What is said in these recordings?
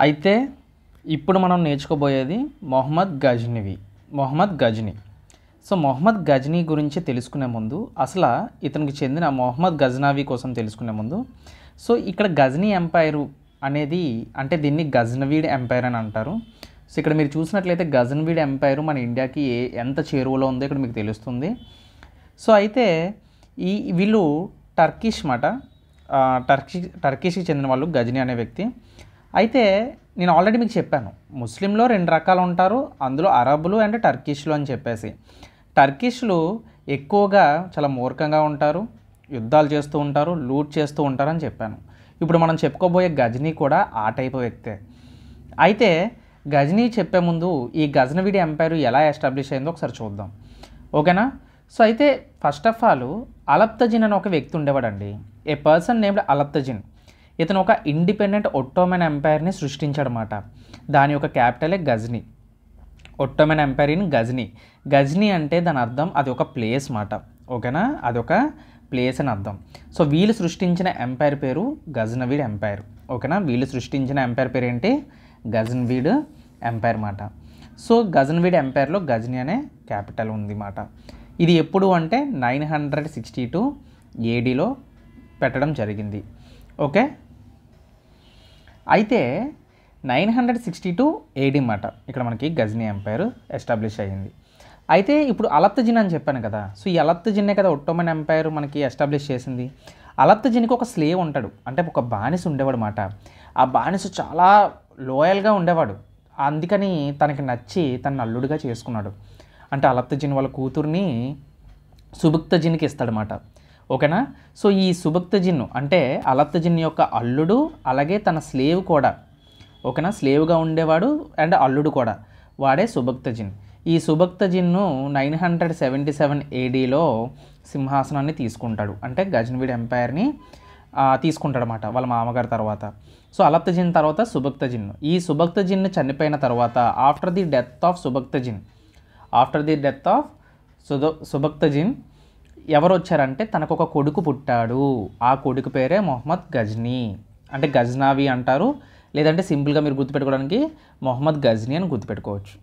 అయితే ఇప్పుడు మనం నేర్చుకోబోయేది మొహమ్మద్ గజ్నీ. సో మొహమ్మద్ గజ్నీ గురించి తెలుసుకునే ముందు అసలు ఇతనికి చెందిన మొహమ్మద్ గజ్నవి కోసం తెలుసుకునే ముందు సో ఇక్కడ గజ్నీ ఎంపైర్ అనేది అంటే దీన్ని గజ్నవీడ్ ఎంపైర్ అని అంటారు. సో ఇక్కడ మీరు చూసినట్లయితే గజ్నవీడ్ ఎంపైర్ మన ఇండియాకి ఎంత చేరువలో ఉందో ఇక్కడ మీకు తెలుస్తుంది. సో అయితే వీళ్ళు టర్కిష్ మాట, టర్కిష్కి చెందిన వాళ్ళు గజ్నీ అనే వ్యక్తి. అయితే నేను ఆల్రెడీ మీకు చెప్పాను, ముస్లింలో 2 రకాలు ఉంటారు, అందులో అరబులు అండ్ టర్కిష్లు అని చెప్పేసి. టర్కిష్లు ఎక్కువగా చాలా మూర్ఖంగా ఉంటారు, యుద్ధాలు చేస్తూ ఉంటారు, లూట్ చేస్తూ ఉంటారు అని చెప్పాను. ఇప్పుడు మనం చెప్పుకోబోయే గజ్నీ కూడా ఆ టైప్ వ్యక్తే. అయితే గజ్నీ చెప్పే ముందు ఈ గజ్నవీడ్ ఎంపైర్ ఎలా ఎస్టాబ్లిష్ అయిందో ఒకసారి చూద్దాం, ఓకేనా? సో అయితే ఫస్ట్ ఆఫ్ ఆల్ అలప్తజిన్ అనే ఒక వ్యక్తి ఉండేవాడండి, ఏ పర్సన్ నేమ్డ్ అలప్తజిన్. ఇతను ఒక ఇండిపెండెంట్ ఒట్టోమన్ ఎంపైర్ని సృష్టించాడనమాట. దాని యొక్క క్యాపిటలే Ghazni. Ottoman empire in Ghazni. Ghazni అంటే దాని అర్థం అది ఒక ప్లేస్ మాట, ఓకేనా? అదొక ప్లేస్ అని అర్థం. సో వీళ్ళు సృష్టించిన ఎంపైర్ పేరు గజ్నవీడ్ ఎంపైర్, ఓకేనా? వీళ్ళు సృష్టించిన ఎంపైర్ పేరు ఏంటి? గజ్నవీడ్ ఎంపైర్ మాట. సో గజ్నవీడ్ ఎంపైర్లో గజ్నీ అనే క్యాపిటల్ ఉంది మాట. ఇది ఎప్పుడు అంటే 962 ADలో పెట్టడం జరిగింది, ఓకే? అయితే 962 AD మాట ఇక్కడ మనకి గజ్నీ ఎంపైర్ ఎస్టాబ్లిష్ అయ్యింది. అయితే ఇప్పుడు అలప్తజిన్ అని చెప్పాను కదా, సో ఈ అలప్తజిన్నే కదా ఒట్టోమన్ ఎంపైర్ మనకి ఎస్టాబ్లిష్ చేసింది. అలప్తజిన్కి ఒక స్లేవ్ ఉంటాడు, అంటే ఒక బానిస ఉండేవాడు మాట. ఆ బానిస చాలా లోయల్గా ఉండేవాడు, అందుకని తనకి నచ్చి తన అల్లుడిగా చేసుకున్నాడు. అంటే అలప్తజిన్ వాళ్ళ కూతుర్ని సుబుక్తజిన్కి ఇస్తాడనమాట, ఓకేనా? సో ఈ సుబుక్తజిన్ అంటే అలప్తజిన్ యొక్క అల్లుడు, అలాగే తన స్లేవ్ కూడా, ఓకేనా? స్లేవ్గా ఉండేవాడు అండ్ అల్లుడు కూడా, వాడే సుబుక్తజిన్. ఈ సుబుక్తజిన్ను 977 ADలో సింహాసనాన్ని తీసుకుంటాడు, అంటే గజ్నవీడ్ ఎంపైర్ని తీసుకుంటాడనమాట వాళ్ళ మామగారి తర్వాత. సో అలప్తజిన్ తర్వాత సుబుక్తజిన్. ఈ సుబుక్తజిన్ చనిపోయిన తర్వాత ఆఫ్టర్ ది డెత్ ఆఫ్ సుబుక్తజిన్ ఎవరు వచ్చారంటే తనకు ఒక కొడుకు పుట్టాడు. ఆ కొడుకు పేరే మొహమ్మద్ గజ్నీ, అంటే గజ్నవి అంటారు, లేదంటే సింపుల్గా మీరు గుర్తుపెట్టుకోవడానికి మొహమ్మద్ గజ్నీ అని గుర్తుపెట్టుకోవచ్చు,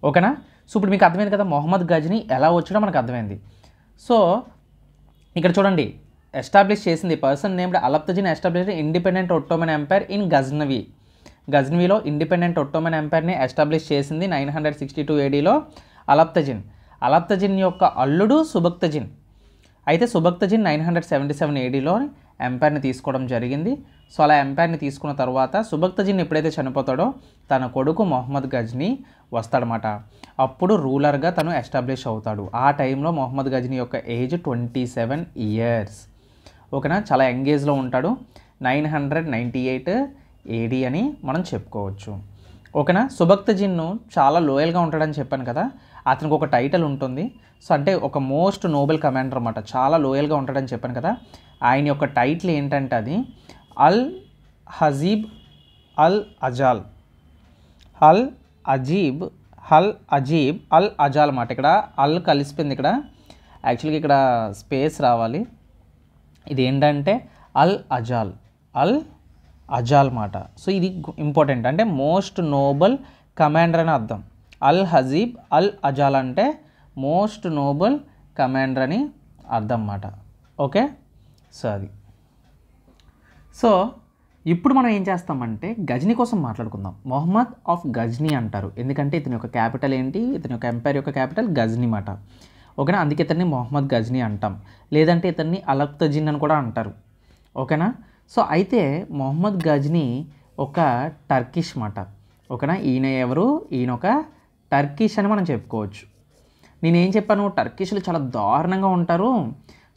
ఓకేనా? సో ఇప్పుడు మీకు అర్థమైంది కదా మొహమ్మద్ గజ్నీ ఎలా వచ్చాడో మనకు అర్థమైంది. సో ఇక్కడ చూడండి, ఎస్టాబ్లిష్ చేసింది person named Alptigin establish independent Ottoman empire in Ghaznavi. గజ్నవీలో ఇండిపెండెంట్ ఒట్టోమన్ ఎంపైర్ని ఎస్టాబ్లిష్ చేసింది 962 ADలో అలప్తజిన్ యొక్క అల్లుడు సుబుక్తజిన్. అయితే సుబుక్తజిన్ 977 ADలో ఎంపైర్ని తీసుకోవడం జరిగింది. సో అలా ఎంపైర్ని తీసుకున్న తర్వాత సుబుక్తజిన్ ఎప్పుడైతే చనిపోతాడో తన కొడుకు మొహమ్మద్ గజ్నీ వస్తాడనమాట. అప్పుడు రూలర్గా తను ఎస్టాబ్లిష్ అవుతాడు. ఆ టైంలో మొహమ్మద్ గజ్నీ యొక్క ఏజ్ 27 years, ఓకేనా? చాలా యంగేజ్లో ఉంటాడు. 998 AD అని మనం చెప్పుకోవచ్చు, ఓకేనా? సుబుక్తజిన్ చాలా లోయల్గా ఉంటాడని చెప్పాను కదా, అతనికి ఒక టైటిల్ ఉంటుంది. సో అంటే ఒక మోస్ట్ నోబెల్ కమాండర్ అన్నమాట, చాలా లోయల్గా ఉంటాడని చెప్పాను కదా. ఆయన యొక్క టైటిల్ ఏంటంటే అది అల్ హజీబ్ అల్ అజాల్ అన్నమాట. ఇక్కడ అల్ కలిసిపోయింది, ఇక్కడ యాక్చువల్గా ఇక్కడ స్పేస్ రావాలి. ఇది ఏంటంటే అల్ అజాల్ మాట. సో ఇది ఇంపార్టెంట్, అంటే మోస్ట్ నోబెల్ కమాండర్ అని అర్థం. అల్ హజీబ్ అల్ అజాల్ అంటే మోస్ట్ నోబెల్ కమాండర్ అని అర్థం అన్నమాట, ఓకే? సో అది. సో ఇప్పుడు మనం ఏం చేస్తామంటే గజ్నీ కోసం మాట్లాడుకుందాం. మొహమ్మద్ ఆఫ్ గజ్నీ అంటారు, ఎందుకంటే ఇతని యొక్క క్యాపిటల్ ఏంటి, ఇతని యొక్క ఎంపైర్ యొక్క క్యాపిటల్ గజ్నీ మాట, ఓకేనా? అందుకే ఇతన్ని మొహమ్మద్ గజ్నీ అంటాం, లేదంటే ఇతన్ని అలప్తజిన్ అని కూడా అంటారు, ఓకేనా? సో అయితే మొహమ్మద్ గజ్నీ ఒక టర్కిష్ మాట, ఓకేనా? ఈయన ఎవరు? ఈయన ఒక టర్కిష్ అని మనం చెప్పుకోవచ్చు. నేనేం చెప్పాను, టర్కిష్లు చాలా దారుణంగా ఉంటారు.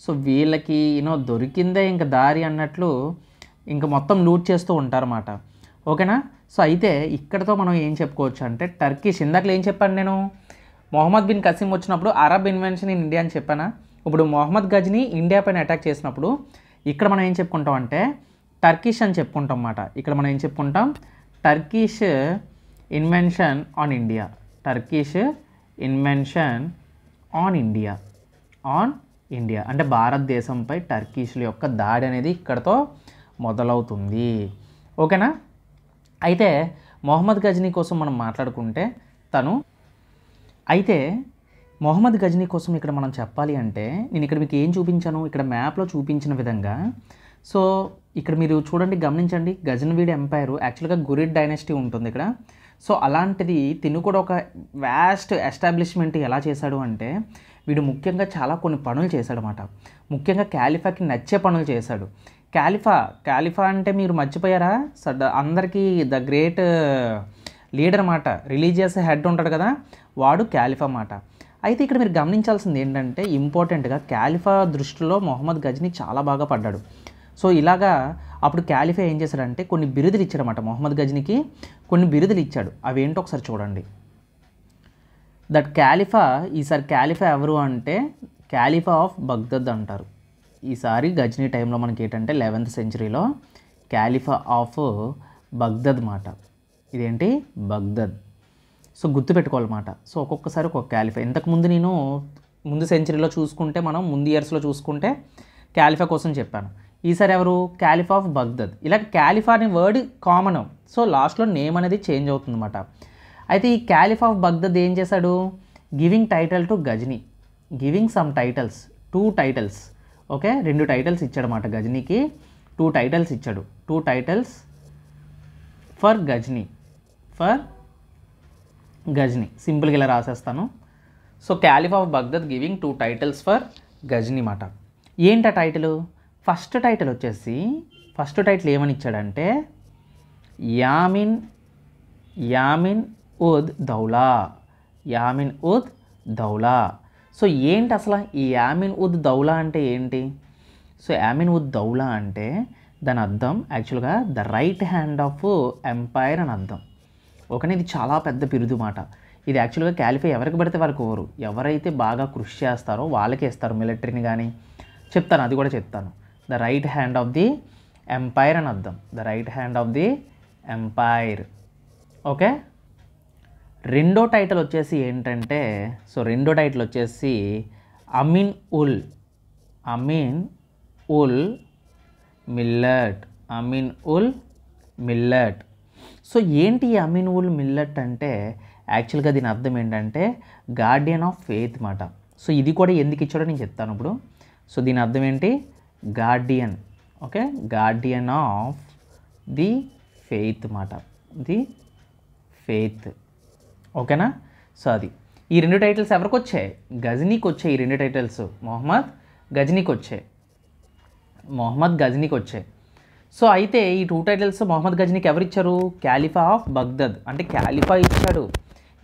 సో వీళ్ళకి దొరికిందే ఇంకా దారి అన్నట్లు ఇంకా మొత్తం లూట్ చేస్తూ ఉంటారన్నమాట, ఓకేనా? సో అయితే ఇక్కడతో మనం ఏం చెప్పుకోవచ్చు అంటే టర్కిష్, ఇందాకలో ఏం చెప్పాను నేను, మొహమ్మద్ బిన్ కసీం వచ్చినప్పుడు అరబ్ ఇన్వెన్షన్ ఇన్ ఇండియా అని చెప్పానా. ఇప్పుడు మొహమ్మద్ గజ్నీ ఇండియా పైన అటాక్ చేసినప్పుడు ఇక్కడ మనం ఏం చెప్పుకుంటాం అంటే టర్కిష్ అని చెప్పుకుంటాం అన్నమాట. ఇక్కడ మనం ఏం చెప్పుకుంటాం, Turkish invention on India, Turkish invention on India అంటే భారతదేశంపై టర్కిష్ల యొక్క దాడి అనేది ఇక్కడతో మొదలవుతుంది, ఓకేనా? అయితే మొహమ్మద్ గజనీ కోసం మనం మాట్లాడుకుంటే తను అయితే మొహమ్మద్ గజనీ కోసం ఇక్కడ మనం చెప్పాలి అంటే నేను ఇక్కడ మీకు ఏం చూపించాను, ఇక్కడ మ్యాప్లో చూపించిన విధంగా. సో ఇక్కడ మీరు చూడండి, గమనించండి, గజనవీడ్ ఎంపైర్ యాక్చువల్గా గురిడ్ డైనస్టీ ఉంటుంది ఇక్కడ. సో అలాంటిది తిను కూడా ఒక వ్యాస్ట్ ఎస్టాబ్లిష్మెంట్ ఎలా చేశాడు అంటే వీడు ముఖ్యంగా చాలా కొన్ని పనులు చేశాడు అన్నమాట. ముఖ్యంగా క్యాలిఫాకి నచ్చే పనులు చేశాడు. క్యాలిఫా అంటే మీరు మర్చిపోయారా, అందరికీ ద గ్రేట్ లీడర్ అన్నమాట, రిలీజియస్ హెడ్ ఉంటాడు కదా, వాడు క్యాలిఫా అన్నమాట. అయితే ఇక్కడ మీరు గమనించాల్సింది ఏంటంటే ఇంపార్టెంట్గా క్యాలిఫా దృష్టిలో మొహమ్మద్ గజనీ చాలా బాగా పడ్డాడు. సో ఇలాగా అప్పుడు క్యాలిఫా ఏం చేశాడంటే కొన్ని బిరుదులు ఇచ్చాడన్నమాట మొహమ్మద్ గజనీకి, కొన్ని బిరుదులు ఇచ్చాడు. అవి ఏంటో ఒకసారి చూడండి. దట్ క్యాలిఫా, ఈసారి క్యాలిఫా ఎవరు అంటే క్యాలిఫా ఆఫ్ బగ్దాద్ అంటారు. ఈసారి గజనీ టైంలో మనకి ఏంటంటే 11th సెంచరీలో క్యాలిఫా ఆఫ్ బగ్దాద్ మాట. ఇదేంటి బగ్దాద్. సో గుర్తుపెట్టుకోవాలన్నమాట. సో ఒక్కొక్కసారి ఒక్కొక్క క్యాలిఫా. ఇంతకుముందు నేను ముందు సెంచరీలో చూసుకుంటే, మనం ముందు ఇయర్స్లో చూసుకుంటే క్యాలిఫా కోసం చెప్పాను. ఈసారి ఎవరు, క్యాలిఫా ఆఫ్ బగ్దాద్. ఇలా క్యాలిఫా అనే వర్డ్ కామన్, సో లాస్ట్లో నేమ్ అనేది చేంజ్ అవుతుందన్నమాట. అయితే ఈ క్యాలిఫా ఆఫ్ బగ్దాద్ ఏం చేశాడు, giving title to Ghazni, giving some titles, 2 titles. Okay, 2 titles ఇచ్చాడన్నమాట గజనీకి. 2 టైటిల్స్ ఇచ్చాడు, 2 టైటిల్స్ ఫర్ గజనీ, సింపుల్గా ఇలా రాసేస్తాను. So caliph of Baghdad giving 2 titles for Ghazni మాట. ఏంటి ఆ టైటిల్, ఫస్ట్ టైటిల్ ఏమని ఇచ్చాడంటే యామిన్ ఉద్ దౌలా. సో ఏంటి అసలు ఈ యామిన్ ఉద్ దౌలా అంటే ఏంటి? సో యామిన్ ఉద్ దౌలా అంటే దాని అర్థం యాక్చువల్గా the right hand of umpire అని అర్థం. ఓకేనా, ఇది చాలా పెద్ద బిరుదు మాట. ఇది యాక్చువల్గా క్యాలిఫా ఎవరికి పడితే వారికి కోరు, ఎవరైతే బాగా కృషి చేస్తారో వాళ్ళకే ఇస్తారు మిలిటరీని కానీ. చెప్తాను, అది కూడా చెప్తాను. The right hand of the empire అని అర్థం, the right hand of the empire. Okay, రెండో టైటిల్ వచ్చేసి ఏంటంటే, సో రెండో టైటిల్ వచ్చేసి అమీన్ ఉల్ మిల్లట్. సో ఏంటి ఈ అమీన్ ఉల్ మిల్లట్ అంటే యాక్చువల్గా దీని అర్థం ఏంటంటే గార్డియన్ ఆఫ్ ఫెయిత్ మాట. సో ఇది కూడా ఎందుకు ఇచ్చాడో నేను చెప్తాను ఇప్పుడు. సో దీని అర్థం ఏంటి, Guardian. Okay, Guardian of the faith మాట, ది ఫెయిత్. ఓకేనా, సో అది ఈ 2 టైటిల్స్ ఎవరికి వచ్చాయి, గజనీకి వచ్చాయి. ఈ 2 టైటిల్స్ మొహమ్మద్ గజనీకి వచ్చాయి. సో అయితే ఈ 2 టైటిల్స్ మొహమ్మద్ గజనీకి ఎవరు ఇచ్చారు, క్యాలిఫా ఆఫ్ బగ్దాద్, అంటే క్యాలిఫా ఇచ్చాడు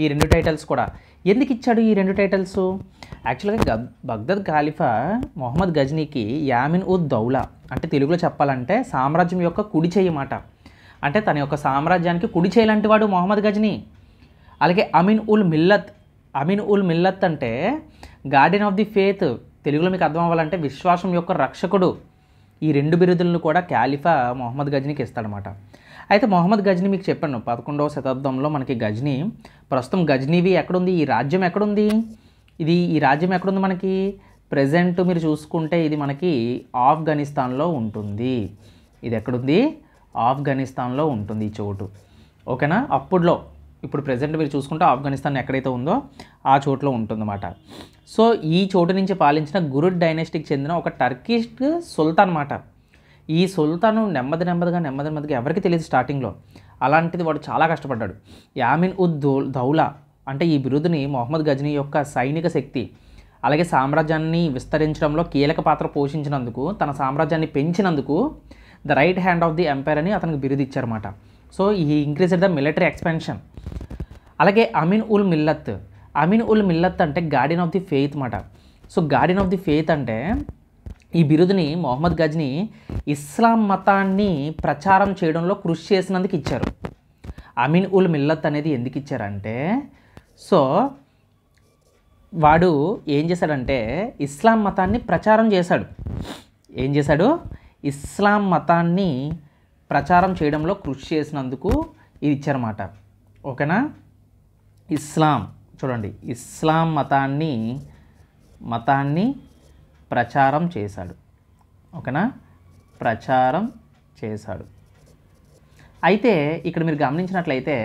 ఈ 2 టైటిల్స్ కూడా. ఎందుకు ఇచ్చాడు ఈ 2 టైటిల్స్? యాక్చువల్గా బగ్దాద్ ఖలీఫా మొహమ్మద్ గజనీకి యామిన్ ఉద్ దౌలా, అంటే తెలుగులో చెప్పాలంటే సామ్రాజ్యం యొక్క కుడి చెయ్యి మాట. అంటే తన యొక్క సామ్రాజ్యానికి కుడి చేయాలంటే వాడు మొహమ్మద్ గజనీ. అలాగే అమీన్ ఉల్ మిల్లత్ అంటే గార్డియన్ ఆఫ్ ది ఫేత్, తెలుగులో మీకు అర్థం అవ్వాలంటే విశ్వాసం యొక్క రక్షకుడు. ఈ 2 బిరుదులను కూడా క్యాలిఫా మొహమ్మద్ గజనీకి ఇస్తాడనమాట. అయితే మొహమ్మద్ గజనీ మీకు చెప్పాను 11వ శతాబ్దంలో మనకి గజనీ, ప్రస్తుతం గజనీవి ఎక్కడుంది, ఈ రాజ్యం ఎక్కడుంది, ఈ రాజ్యం ఎక్కడుంది మనకి ప్రజెంట్ మీరు చూసుకుంటే ఇది మనకి ఆఫ్ఘనిస్తాన్లో ఉంటుంది. ఇది ఎక్కడుంది, ఆఫ్ఘనిస్తాన్లో ఉంటుంది ఈ చోటు. ఓకేనా, అప్పుడులో ఇప్పుడు ప్రజెంట్ మీరు చూసుకుంటే ఆఫ్ఘనిస్తాన్ ఎక్కడైతే ఉందో ఆ చోటులో ఉంటుందన్నమాట. సో ఈ చోటు నుంచి పాలించిన గురుడ్ డైనెస్టీకి చెందిన ఒక టర్కిష్ సుల్తాన్ అన్నమాట. ఈ సుల్తాను నెమ్మదిగా ఎవరికి తెలియదు స్టార్టింగ్లో, అలాంటిది వాడు చాలా కష్టపడ్డాడు. యామిన్ ఉద్ దౌలా అంటే ఈ బిరుదుని మొహమ్మద్ గజనీ యొక్క సైనిక శక్తి అలాగే సామ్రాజ్యాన్ని విస్తరించడంలో కీలక పాత్ర పోషించినందుకు, తన సామ్రాజ్యాన్ని పెంచినందుకు the right hand of the empire అని అతనికి బిరుదు ఇచ్చారన్నమాట. సో ఈ ఇంక్రీజ్డ్ ద మిలిటరీ ఎక్స్పెన్షన్. అలాగే అమీన్ ఉల్ మిల్లత్ అంటే గార్డియన్ ఆఫ్ ది ఫెయిత్ మాట. So guardian of the faith అంటే ఈ బిరుదుని మొహమ్మద్ గజనీ ఇస్లాం మతాన్ని ప్రచారం చేయడంలో కృషి చేసినందుకు ఇచ్చారు. అమీన్ ఉల్ మిల్లత్ అనేది ఎందుకు ఇచ్చారంటే, సో వాడు ఏం చేశాడంటే ఇస్లాం మతాన్ని ప్రచారం చేశాడు. ఇస్లాం మతాన్ని ప్రచారం చేయడంలో కృషి చేసినందుకు ఇది ఇచ్చారన్నమాట. ఓకేనా, చూడండి ఇస్లాం మతాన్ని ప్రచారం చేశాడు. ఓకేనా, ప్రచారం చేశాడు. అయితే ఇక్కడ మీరు గమనించినట్లయితే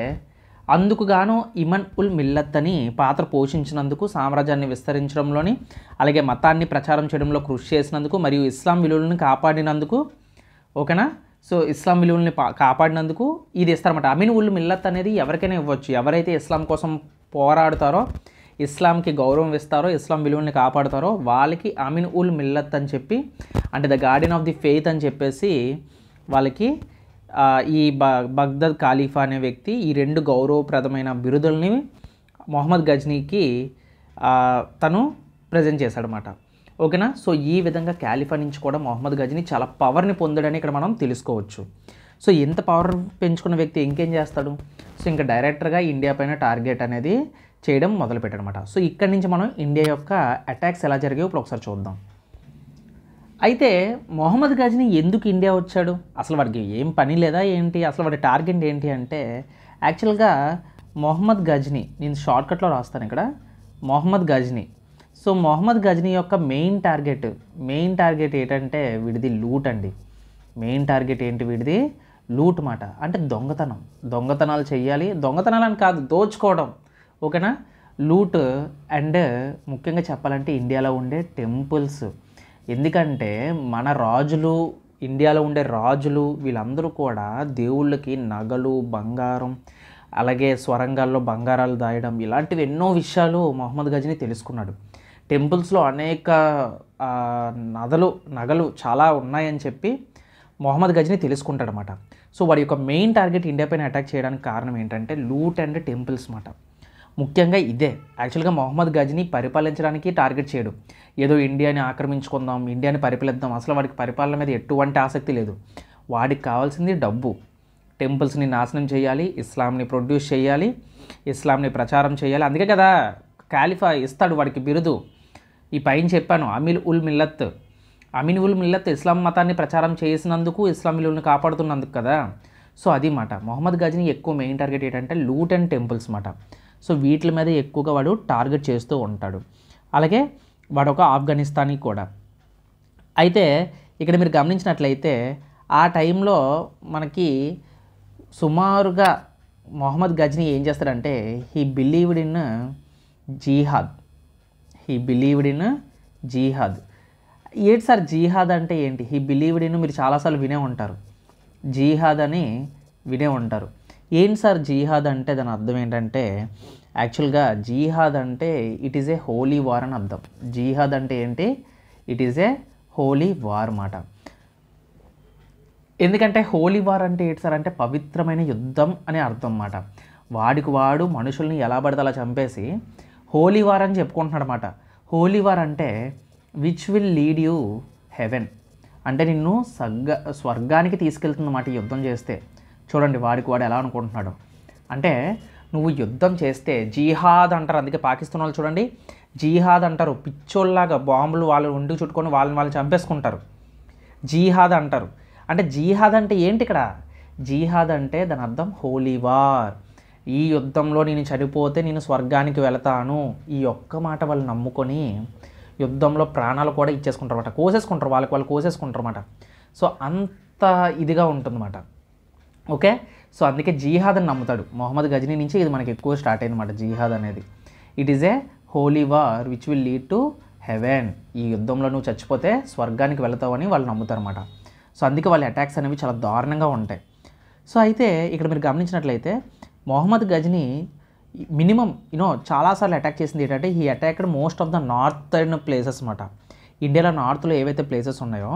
అందుకు గాను ఇమన్ ఉల్ మిల్లత్ అని పాత్ర పోషించినందుకు, సామ్రాజ్యాన్ని విస్తరించడంలోని, అలాగే మతాన్ని ప్రచారం చేయడంలో కృషి చేసినందుకు, మరియు ఇస్లాం విలువలను కాపాడినందుకు, ఓకేనా. సో ఇస్లాం విలువల్ని కాపాడినందుకు ఇది ఇస్తారన్నమాట. అమీన్ ఉల్ మిల్లత్ అనేది ఎవరికైనా ఇవ్వచ్చు. ఎవరైతే ఇస్లాం కోసం పోరాడుతారో, ఇస్లాంకి గౌరవం ఇస్తారో, ఇస్లాం విలువల్ని కాపాడుతారో వాళ్ళకి అమీన్ ఉల్ మిల్లత్ అని చెప్పి, అంటే the Guardian of the faith అని చెప్పేసి వాళ్ళకి ఈ బగ్దాద్ ఖలీఫా అనే వ్యక్తి ఈ 2 గౌరవప్రదమైన బిరుదుల్ని మొహమ్మద్ గజ్నీకి తను ప్రజెంట్ చేశాడనమాట. ఓకేనా. సో ఈ విధంగా ఖలీఫా నుంచి కూడా మొహమ్మద్ గజ్నీ చాలా పవర్ని పొందాడని ఇక్కడ మనం తెలుసుకోవచ్చు. సో ఎంత పవర్ పెంచుకున్న వ్యక్తి ఇంకేం చేస్తాడు? సో ఇంకా డైరెక్టర్గా ఇండియా పైన టార్గెట్ అనేది చేయడం మొదలుపెట్టాడనమాట. సో ఇక్కడి నుంచి మనం ఇండియా యొక్క అటాక్స్ ఎలా జరిగాయో ఇప్పుడు ఒకసారి చూద్దాం. అయితే మొహమ్మద్ గజ్నీ ఎందుకు ఇండియా వచ్చాడు? అసలు వాడికి ఏం పని లేదా ఏంటి? అసలు వాడి టార్గెట్ ఏంటి అంటే, యాక్చువల్గా మొహమ్మద్ గజ్నీ, నేను షార్ట్కట్లో రాస్తాను ఇక్కడ, మొహమ్మద్ గజ్నీ. సో మొహమ్మద్ గజ్నీ యొక్క మెయిన్ టార్గెట్ ఏంటంటే వీడిది లూట్ అండి. మెయిన్ టార్గెట్ ఏంటి వీడిది? లూట్ మాట. అంటే దొంగతనాలు చేయాలి. దొంగతనాలని కాదు, దోచుకోవడం. ఓకేనా. లూట్ అండ్ ముఖ్యంగా చెప్పాలంటే ఇండియాలో ఉండే టెంపుల్స్. ఎందుకంటే మన రాజులు, ఇండియాలో ఉండే రాజులు వీళ్ళందరూ కూడా దేవుళ్ళకి నగలు, బంగారం, అలాగే స్వరంగాల్లో బంగారాలు దాయడం, ఇలాంటివి ఎన్నో విషయాలు మొహమ్మద్ గజ్నీ తెలుసుకున్నాడు. టెంపుల్స్లో అనేక నగలు చాలా ఉన్నాయని చెప్పి మొహమ్మద్ గజ్నీ తెలుసుకుంటాడనమాట. సో వాడి యొక్క మెయిన్ టార్గెట్ ఇండియా పైన అటాక్ చేయడానికి కారణం ఏంటంటే లూట్ అండ్ టెంపుల్స్ మాట. ముఖ్యంగా ఇదే యాక్చువల్గా మొహమ్మద్ గజ్నీ పరిపాలించడానికి టార్గెట్ చేయడు. ఏదో ఇండియాని ఆక్రమించుకుందాం, ఇండియాని పరిపాలిద్దాం, అసలు వాడికి పరిపాలన మీద ఎటువంటి ఆసక్తి లేదు. వాడికి కావాల్సింది డబ్బు. టెంపుల్స్ని నాశనం చేయాలి, ఇస్లాంని ప్రొడ్యూస్ చేయాలి, ఇస్లాంని ప్రచారం చేయాలి. అందుకే కదా ఖలీఫా ఇస్తాడు వాడికి బిరుదు. ఈ పైన చెప్పాను, అమీన్ ఉల్ మిల్లత్ ఇస్లాం మతాన్ని ప్రచారం చేసినందుకు, ఇస్లాం విలువలను కాపాడుతున్నందుకు కదా. సో అది మాట. మొహమ్మద్ గజ్నీ ఎక్కువ మెయిన్ టార్గెట్ ఏంటంటే లూట్ అండ్ టెంపుల్స్ మాట. సో వీటి మీద ఎక్కువగా వాడు టార్గెట్ చేస్తూ ఉంటాడు. అలాగే వాడు ఒక ఆఫ్ఘనిస్తానీ కూడా. అయితే ఇక్కడ మీరు గమనించినట్లయితే ఆ టైంలో మనకి సుమారుగా మొహమ్మద్ గజ్నీ ఏం చేస్తాడంటే హీ బిలీవ్డ్ ఇన్ జీహాద్. ఏంటి సార్ జీహాద్ అంటే ఏంటి? హీ బిలీవ్డ్ ఇన్, మీరు చాలాసార్లు వినే ఉంటారు, జీహాద్ అని వినే ఉంటారు. ఏంటి సార్ జీహాద్ అంటే? దాని అర్థం ఏంటంటే యాక్చువల్గా జీహాద్ అంటే it is a holy war అని అర్థం. జీహాద్ అంటే ఏంటి? It is a holy war మాట. ఎందుకంటే హోలీ వార్ అంటే ఏంటి సార్ అంటే పవిత్రమైన యుద్ధం అని అర్థం అన్నమాట. వాడికి వాడు మనుషుల్ని ఎలా పడితే అలా చంపేసి హోలీ వార్ అని చెప్పుకుంటున్నాడు అన్నమాట. హోలీ వార్ అంటే which will lead you heaven, అంటే నిన్ను స్వర్గానికి తీసుకెళ్తుందన్నమాట ఈ యుద్ధం చేస్తే. చూడండి వాడికి వాడు ఎలా అనుకుంటున్నాడు అంటే, నువ్వు యుద్ధం చేస్తే జీహాద్ అంటారు. అందుకే పాకిస్తాన్ వాళ్ళు చూడండి జీహాద్ అంటారు, పిచ్చోళ్ళలాగా బాంబులు వాళ్ళు ఒంటికి చుట్టుకొని వాళ్ళని చంపేసుకుంటారు, జీహాద్ అంటారు. అంటే జీహాద్ అంటే ఏంటి ఇక్కడ? జీహాద్ అంటే దాని అర్థం హోలీ వార్. ఈ యుద్ధంలో నేను చనిపోతే నేను స్వర్గానికి వెళతాను, ఈ ఒక్క మాట వాళ్ళు నమ్ముకొని యుద్ధంలో ప్రాణాలు కూడా ఇచ్చేసుకుంటారు అన్నమాట, కోసేసుకుంటారు, వాళ్ళు కోసేసుకుంటారు అన్నమాట. సో అంత ఇదిగా ఉంటుందన్నమాట. ఓకే. సో అందుకే జీహాద్ అని నమ్ముతాడు మొహమ్మద్ గజ్నీ నుంచి. ఇది మనకి ఎక్కువ స్టార్ట్ అయిందన్నమాట జీహాద్ అనేది. It is a holy war which will lead to heaven. ఈ యుద్ధంలో నువ్వు చచ్చిపోతే స్వర్గానికి వెళతావని వాళ్ళు నమ్ముతారు అన్నమాట. సో అందుకే వాళ్ళ అటాక్స్ అనేవి చాలా దారుణంగా ఉంటాయి. సో అయితే ఇక్కడ మీరు గమనించినట్లయితే మొహమ్మద్ గజ్నీ మినిమం చాలాసార్లు అటాక్ చేసింది ఏంటంటే he attacked most of the northern places అన్నమాట. ఇండియాలో నార్త్లో ఏవైతే ప్లేసెస్ ఉన్నాయో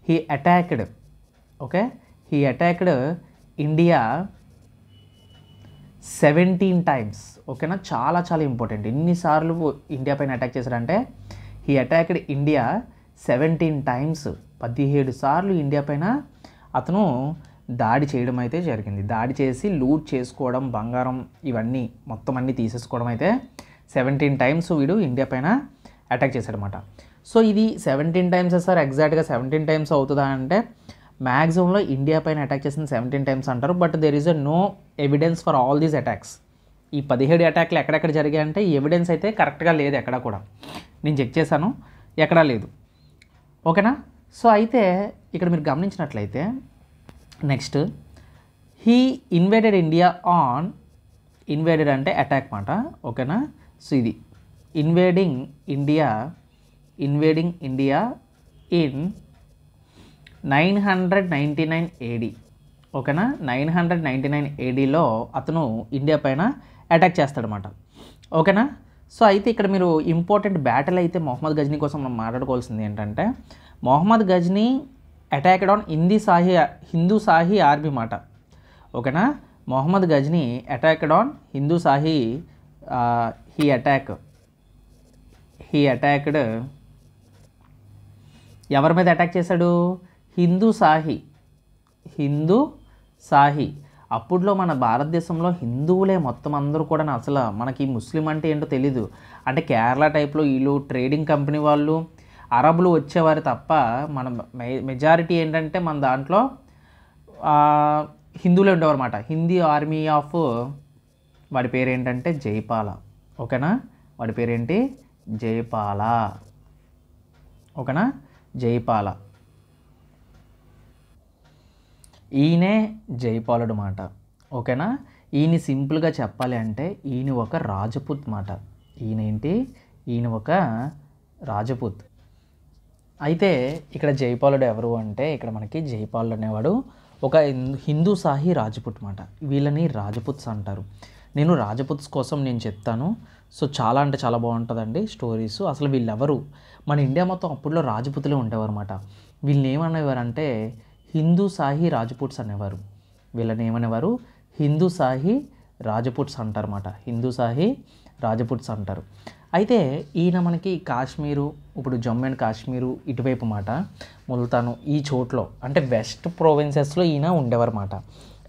హీ అటాక్డ్ ఇండియా 17 times. ఓకేనా. చాలా చాలా ఇంపార్టెంట్. ఎన్నిసార్లు ఇండియా పైన అటాక్ చేశారంటే హీ అటాక్డ్ ఇండియా 17 times. 17 సార్లు ఇండియా పైన అతను దాడి చేయడం అయితే జరిగింది. దాడి చేసి లూట్ చేసుకోవడం, బంగారం ఇవన్నీ మొత్తం అన్నీ తీసేసుకోవడం అయితే 17 times వీడు ఇండియా పైన అటాక్ చేశాడనమాట. సో ఇది 17 times సార్, ఎగ్జాక్ట్గా 17 times అవుతుందా అంటే మ్యాక్సిమంలో ఇండియా పైన అటాక్ చేసిన 17 times అంటారు. But there is no evidence for all these attacks. ఈ 17 అటాక్లు ఎక్కడెక్కడ జరిగాయంటే ఎవిడెన్స్ అయితే కరెక్ట్గా లేదు ఎక్కడ కూడా. నేను చెక్ చేశాను, ఎక్కడా లేదు. ఓకేనా. సో అయితే ఇక్కడ మీరు గమనించినట్లయితే next he invaded India on, invaded అంటే అటాక్ మాట, ఓకేనా. సో ఇది ఇన్వేడింగ్ ఇండియా ఇన్ 999 AD, ఓకేనా. 999 ADలో అతను ఇండియా పైన అటాక్ చేస్తాడనమాట, ఓకేనా. సో అయితే ఇక్కడ మీరు ఇంపార్టెంట్ బ్యాటిల్ అయితే మొహమ్మద్ గజ్నీ కోసం మనం మాట్లాడుకోవాల్సింది ఏంటంటే, Mohammad Ghazni attacked on Hindu Shahi army మాట, ఓకేనా. Mohammad Ghazni attacked on Hindu Shahi, he attacked ఎవరి మీద అటాక్ చేశాడు? హిందూ సాహి. అప్పుడులో మన భారతదేశంలో హిందువులే మొత్తం అందరూ కూడా, అసలు మనకి ముస్లిం అంటే ఏంటో తెలీదు. అంటే కేరళ టైప్లో వీళ్ళు ట్రేడింగ్ కంపెనీ వాళ్ళు, అరబులు వచ్చేవారు తప్ప మన మెజారిటీ ఏంటంటే మన దాంట్లో హిందువులే ఉండేవారు అన్నమాట. హిందీ ఆర్మీ ఆఫ్, వాడి పేరు ఏంటంటే జైపాల, ఓకేనా. వాడి పేరేంటి? జైపాల, ఓకేనా. జైపాల, ఈయనే జైపాలుడు మాట, ఓకేనా. ఈయన సింపుల్గా చెప్పాలి అంటే ఈయన ఒక రాజపుత్ మాట. ఈయన ఒక రాజపుత్. అయితే ఇక్కడ జైపాలుడు ఎవరు అంటే, ఇక్కడ మనకి జైపాలుడు అనేవాడు ఒక హిందూ సాహి రాజపుట్ మాట. వీళ్ళని రాజపుత్స్ అంటారు. నేను రాజపుత్స్ కోసం నేను చెప్తాను. సో చాలా అంటే చాలా బాగుంటుందండి స్టోరీస్. అసలు వీళ్ళెవరు? మన ఇండియా మొత్తం అప్పుడులో రాజపుతులే ఉండేవారు అన్నమాట. వీళ్ళని ఏమనేవారు అంటే హిందూ సాహి రాజపుట్స్ అనేవారు. వీళ్ళని ఏమనేవారు? హిందూ సాహి రాజపుట్స్ అంటారు అన్నమాట. హిందూ సాహి రాజపుట్స్ అంటారు. అయితే ఈయన మనకి కాశ్మీరు, ఇప్పుడు జమ్మూ అండ్ కాశ్మీరు ఇటువైపు మాట, ముల్తాను ఈ చోట్లో అంటే వెస్ట్ ప్రొవిన్సెస్లో ఈయన ఉండేవారు మాట.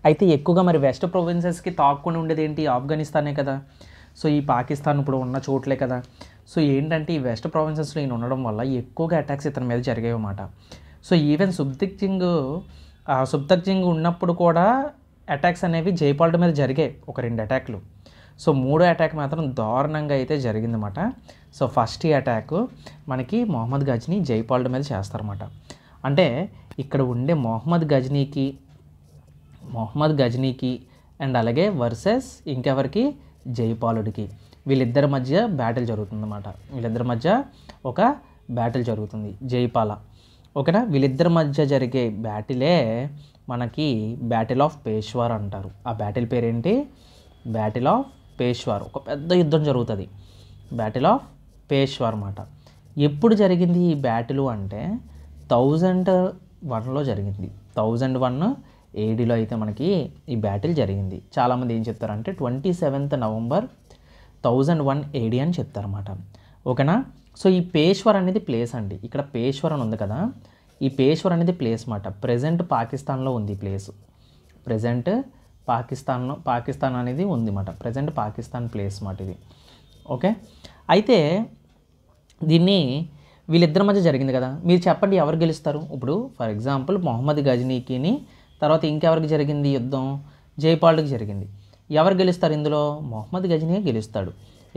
అయితే ఎక్కువగా మరి వెస్ట్ ప్రొవిన్సెస్కి తాక్కుని ఉండేది ఏంటి? ఆఫ్ఘనిస్తానే కదా. సో ఈ పాకిస్తాన్ ఇప్పుడు ఉన్న చోట్లే కదా. సో ఏంటంటే ఈ వెస్ట్ ప్రొవిన్సెస్లో ఈయన ఉండడం వల్ల ఎక్కువగా అటాక్స్ ఇతని మీద జరిగాయి అన్నమాట. సో ఈవెన్ సుబ్తక్ జింగ్ ఉన్నప్పుడు కూడా అటాక్స్ అనేవి జైపాలుడి మీద జరిగాయి, ఒక 2 అటాక్లు. సో 3వ అటాక్ మాత్రం దారుణంగా అయితే జరిగిందన్నమాట. సో ఫస్ట్ అటాక్ మనకి మొహమ్మద్ గజ్నీ జైపాలుడి మీద చేస్తారన్నమాట. అంటే ఇక్కడ ఉండే మొహమ్మద్ గజ్నీకి అండ్ అలాగే వర్సెస్ ఇంకెవరికి? జైపాలుడికి. వీళ్ళిద్దరి మధ్య బ్యాటిల్ జరుగుతుందన్నమాట. వీళ్ళిద్దరి మధ్య ఒక బ్యాటిల్ జరుగుతుంది, జైపాల, ఓకేనా. వీళ్ళిద్దరి మధ్య జరిగే బ్యాటిలే మనకి బ్యాటిల్ ఆఫ్ పేష్వార్ అంటారు. ఆ బ్యాటిల్ పేరేంటి? Battle of Peshawar. ఒక పెద్ద యుద్ధం జరుగుతుంది, బ్యాటిల్ ఆఫ్ పేష్వార్ అన్నమాట. ఎప్పుడు జరిగింది ఈ బ్యాటిల్ అంటే 1001లో జరిగింది. 1001 ADలో అయితే మనకి ఈ బ్యాటిల్ జరిగింది. చాలామంది ఏం చెప్తారంటే 27th November 1001 AD అని చెప్తారన్నమాట, ఓకేనా. సో ఈ పేష్వర్ అనేది ప్లేస్ అండి. ఇక్కడ పేష్వర్ అని ఉంది కదా, ఈ పేష్వర్ అనేది ప్లేస్ మాట. ప్రజెంట్ పాకిస్తాన్లో ఉంది ప్లేస్. ప్రజెంట్ పాకిస్తాన్ అనేది ఉంది మాట. ప్రజెంట్ పాకిస్తాన్ ప్లేస్ మాట ఇది, ఓకే. అయితే దీన్ని వీళ్ళిద్దరి మధ్య జరిగింది కదా. మీరు చెప్పండి ఎవరు గెలుస్తారు? ఇప్పుడు ఫర్ ఎగ్జాంపుల్ మొహమ్మద్ గజ్నీకిని తర్వాత ఇంకెవరికి జరిగింది యుద్ధం? జైపాలుడికి జరిగింది. ఎవరు గెలుస్తారు ఇందులో? మొహమ్మద్ గజ్నీ గెలుస్తాడు.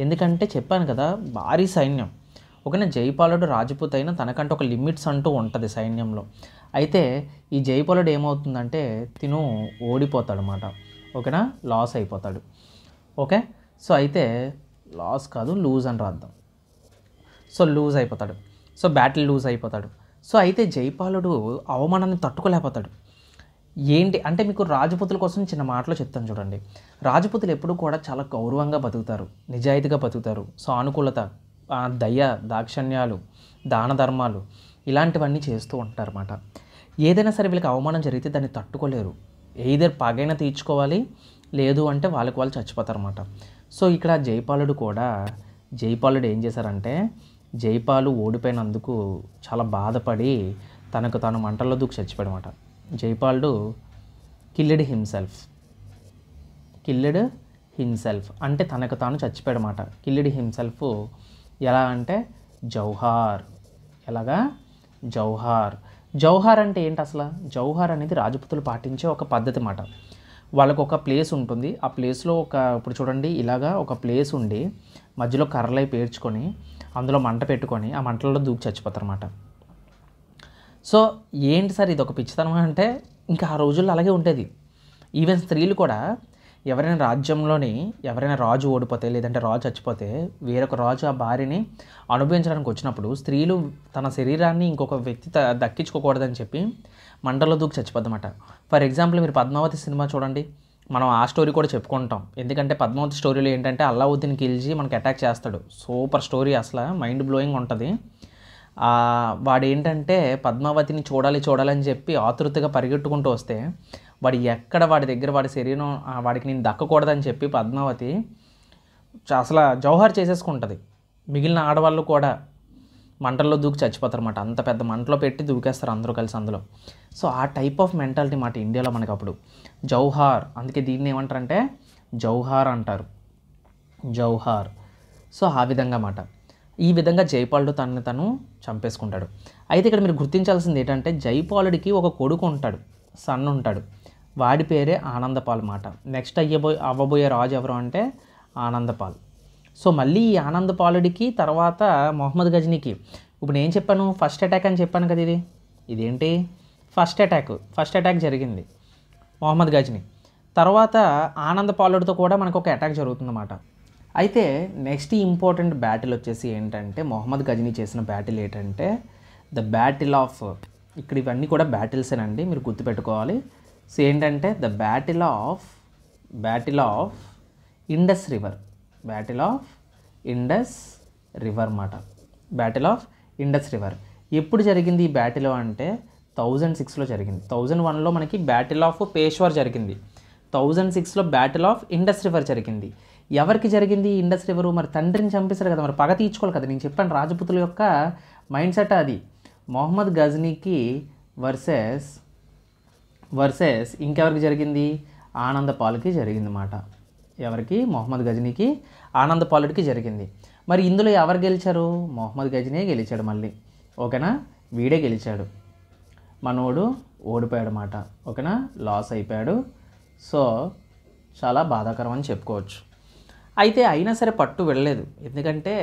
ఎందుకంటే చెప్పాను కదా, భారీ సైన్యం, ఓకేనా. జైపాలుడు రాజపుత్ అయినా తనకంటే ఒక లిమిట్స్ అంటూ ఉంటుంది సైన్యంలో. అయితే ఈ జైపాలుడు ఏమవుతుందంటే తిను ఓడిపోతాడు అన్నమాట, ఓకేనా. లాస్ అయిపోతాడు, ఓకే. సో అయితే లాస్ కాదు, లూజ్ అని రాద్దాం. సో లూజ్ అయిపోతాడు. సో బ్యాటిల్ లూజ్ అయిపోతాడు. సో అయితే జైపాలుడు అవమానాన్ని తట్టుకోలేకపోతాడు. ఏంటి అంటే మీకు రాజపుతుల కోసం చిన్న మాటలో చెప్తాను చూడండి. రాజపుతులు ఎప్పుడు కూడా చాలా గౌరవంగా బతుకుతారు, నిజాయితీగా బతుకుతారు. సానుకూలత, దయ, దాక్షణ్యాలు, దాన ధర్మాలు ఇలాంటివన్నీ చేస్తూ ఉంటారన్నమాట. ఏదైనా సరే వీళ్ళకి అవమానం జరిగితే దాన్ని తట్టుకోలేరు. ఎయిదర్ పగైనా తీర్చుకోవాలి, లేదు అంటే వాళ్ళకి వాళ్ళు చచ్చిపోతారన్నమాట. సో ఇక్కడ జైపాలుడు ఏం చేశారంటే, జైపాలు ఓడిపోయినందుకు చాలా బాధపడి తనకు తాను మంటల్లో దూకి చచ్చిపోయాడనమాట. జైపాలుడు కిల్డ్ హిమ్సెల్ఫ్ అంటే తనకు తాను చచ్చిపోయాడనమాట. కిల్డ్ హిమ్సెల్ఫ్ ఎలా అంటే జౌహార్ అంటే ఏంటి అసలు? జౌహార్ అనేది రాజపుతులు పాటించే ఒక పద్ధతి మాట. వాళ్ళకు ఒక ప్లేస్ ఉంటుంది. ఆ ప్లేస్లో ఇప్పుడు చూడండి ఇలాగా ఒక ప్లేస్ ఉండి మధ్యలో కర్రలై పేర్చుకొని అందులో మంట పెట్టుకొని ఆ మంటల్లో దూకి చచ్చిపోతారన్నమాట. సో ఏంటి సార్ ఇది ఒక పిచ్చితనం అంటే ఇంకా ఆ రోజుల్లో అలాగే ఉండేది. ఈవెన్ స్త్రీలు కూడా ఎవరైనా రాజ్యంలోని ఎవరైనా రాజు ఓడిపోతే లేదంటే రాజు చచ్చిపోతే వేరొక రాజు ఆ భార్యని అనుభవించడానికి వచ్చినప్పుడు స్త్రీలు తన శరీరాన్ని ఇంకొక వ్యక్తి దక్కించుకోకూడదని చెప్పి మంటల్లో దూకి చచ్చిపోద్దన్నమాట. ఫర్ ఎగ్జాంపుల్ మీరు పద్మావతి సినిమా చూడండి, మనం ఆ స్టోరీ కూడా చెప్పుకుంటాం. ఎందుకంటే పద్మావతి స్టోరీలో ఏంటంటే అల్లావుద్దీన్ ఖిల్జీ మనకి అటాక్ చేస్తాడు. సూపర్ స్టోరీ, అసలు మైండ్ బ్లోయింగ్ ఉంటుంది. వాడు ఏంటంటే పద్మావతిని చూడాలని చెప్పి ఆతృతగా పరిగెట్టుకుంటూ వస్తే వాడి దగ్గర వాడి శరీరం వాడికి నేను దక్కకూడదని చెప్పి పద్మావతి అసలు జౌహర్ చేసేసుకుంటుంది. మిగిలిన ఆడవాళ్ళు కూడా మంటల్లో దూకి చచ్చిపోతారు అన్నమాట. అంత పెద్ద మంటలో పెట్టి దూకేస్తారు అందరూ కలిసి అందులో. సో ఆ టైప్ ఆఫ్ మెంటాలిటీ మాట ఇండియాలో మనకు అప్పుడు జౌహార్. అందుకే దీన్ని ఏమంటారంటే జౌహార్ అంటారు, జౌహార్. సో ఆ విధంగా మాట, ఈ విధంగా జైపాలుడు తనని తను చంపేసుకుంటాడు. అయితే ఇక్కడ మీరు గుర్తించాల్సింది ఏంటంటే జైపాలుడికి ఒక కొడుకు ఉంటాడు, సన్ ఉంటాడు. వాడి పేరే ఆనందపాల్ మాట. నెక్స్ట్ అవ్వబోయే రాజు ఎవరు అంటే ఆనందపాల్. సో మళ్ళీ ఈ ఆనందపాలుడికి తర్వాత మొహమ్మద్ గజనీకి, ఇప్పుడు నేను చెప్పాను ఫస్ట్ అటాక్ అని చెప్పాను కదా, ఇదేంటి ఫస్ట్ అటాక్ జరిగింది మొహమ్మద్ గజనీ. తర్వాత ఆనందపాలుడితో కూడా మనకు ఒక అటాక్ జరుగుతుందన్నమాట. అయితే నెక్స్ట్ ఇంపార్టెంట్ బ్యాటిల్ వచ్చేసి ఏంటంటే మొహమ్మద్ గజనీ చేసిన బ్యాటిల్ ఏంటంటే ద బ్యాటిల్ ఆఫ్, ఇక్కడ ఇవన్నీ కూడా బ్యాటిల్సేనండి, మీరు గుర్తుపెట్టుకోవాలి. సో ఏంటంటే the battle of Indus river, battle of Indus river మాట. బ్యాటిల్ ఆఫ్ ఇండస్ రివర్ ఎప్పుడు జరిగింది ఈ బ్యాటిల్ అంటే 1006లో జరిగింది. 1001లో మనకి బ్యాటిల్ ఆఫ్ పేష్వర్ జరిగింది. 1006లో బ్యాటిల్ ఆఫ్ ఇండస్ రివర్ జరిగింది. ఎవరికి జరిగింది ఇండస్ రివరు? మరి తండ్రిని చంపేశారు కదా, మరి పగ తీర్చుకోవాలి కదా. నేను చెప్పాను రాజపుతుల యొక్క మైండ్ సెట్ అది. మొహమ్మద్ గజనీకి వర్సెస్ ఇంకెవరికి జరిగింది? ఆనందపాల్కి జరిగింది మాట. ఎవరికి? మొహమ్మద్ గజనీకి ఆనందపాలుడికి జరిగింది. మరి ఇందులో ఎవరు గెలిచారు? మొహమ్మద్ గజనీ గెలిచాడు మళ్ళీ, ఓకేనా, వీడే గెలిచాడు. మనోడు ఓడిపోయాడు మాట, ఓకేనా, లాస్ అయిపోయాడు. సో చాలా బాధాకరం అని చెప్పుకోవచ్చు. అయితే అయినా సరే పట్టు వెళ్ళలేదు. ఎందుకంటే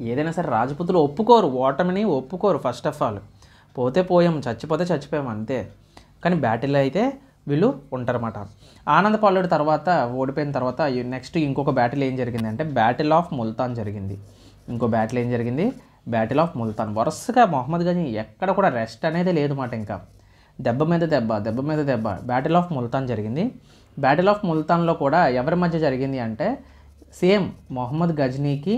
ఏదైనా సరే రాజపుతులు ఓటమిని ఒప్పుకోరు. ఫస్ట్ ఆఫ్ ఆల్ పోతే పోయాం, చచ్చిపోతే చచ్చిపోయాం అంతే. కానీ బ్యాటిల్లో అయితే వీళ్ళు ఉంటారన్నమాట. ఆనందపాలుడి తర్వాత ఓడిపోయిన తర్వాత నెక్స్ట్ ఇంకొక బ్యాటిల్ ఏం జరిగింది అంటే బ్యాటిల్ ఆఫ్ ముల్తాన్ జరిగింది. ఇంకో బ్యాటిల్ ఏం జరిగింది? Battle of Multan. వరుసగా మొహమ్మద్ గజనీ ఎక్కడ కూడా రెస్ట్ అనేది లేదు మాట. ఇంకా దెబ్బ మీద దెబ్బ. బ్యాటిల్ ఆఫ్ ముల్తాన్ జరిగింది. బ్యాటిల్ ఆఫ్ ముల్తాన్లో కూడా ఎవరి మధ్య జరిగింది అంటే సేమ్ మొహమ్మద్ గజనీకి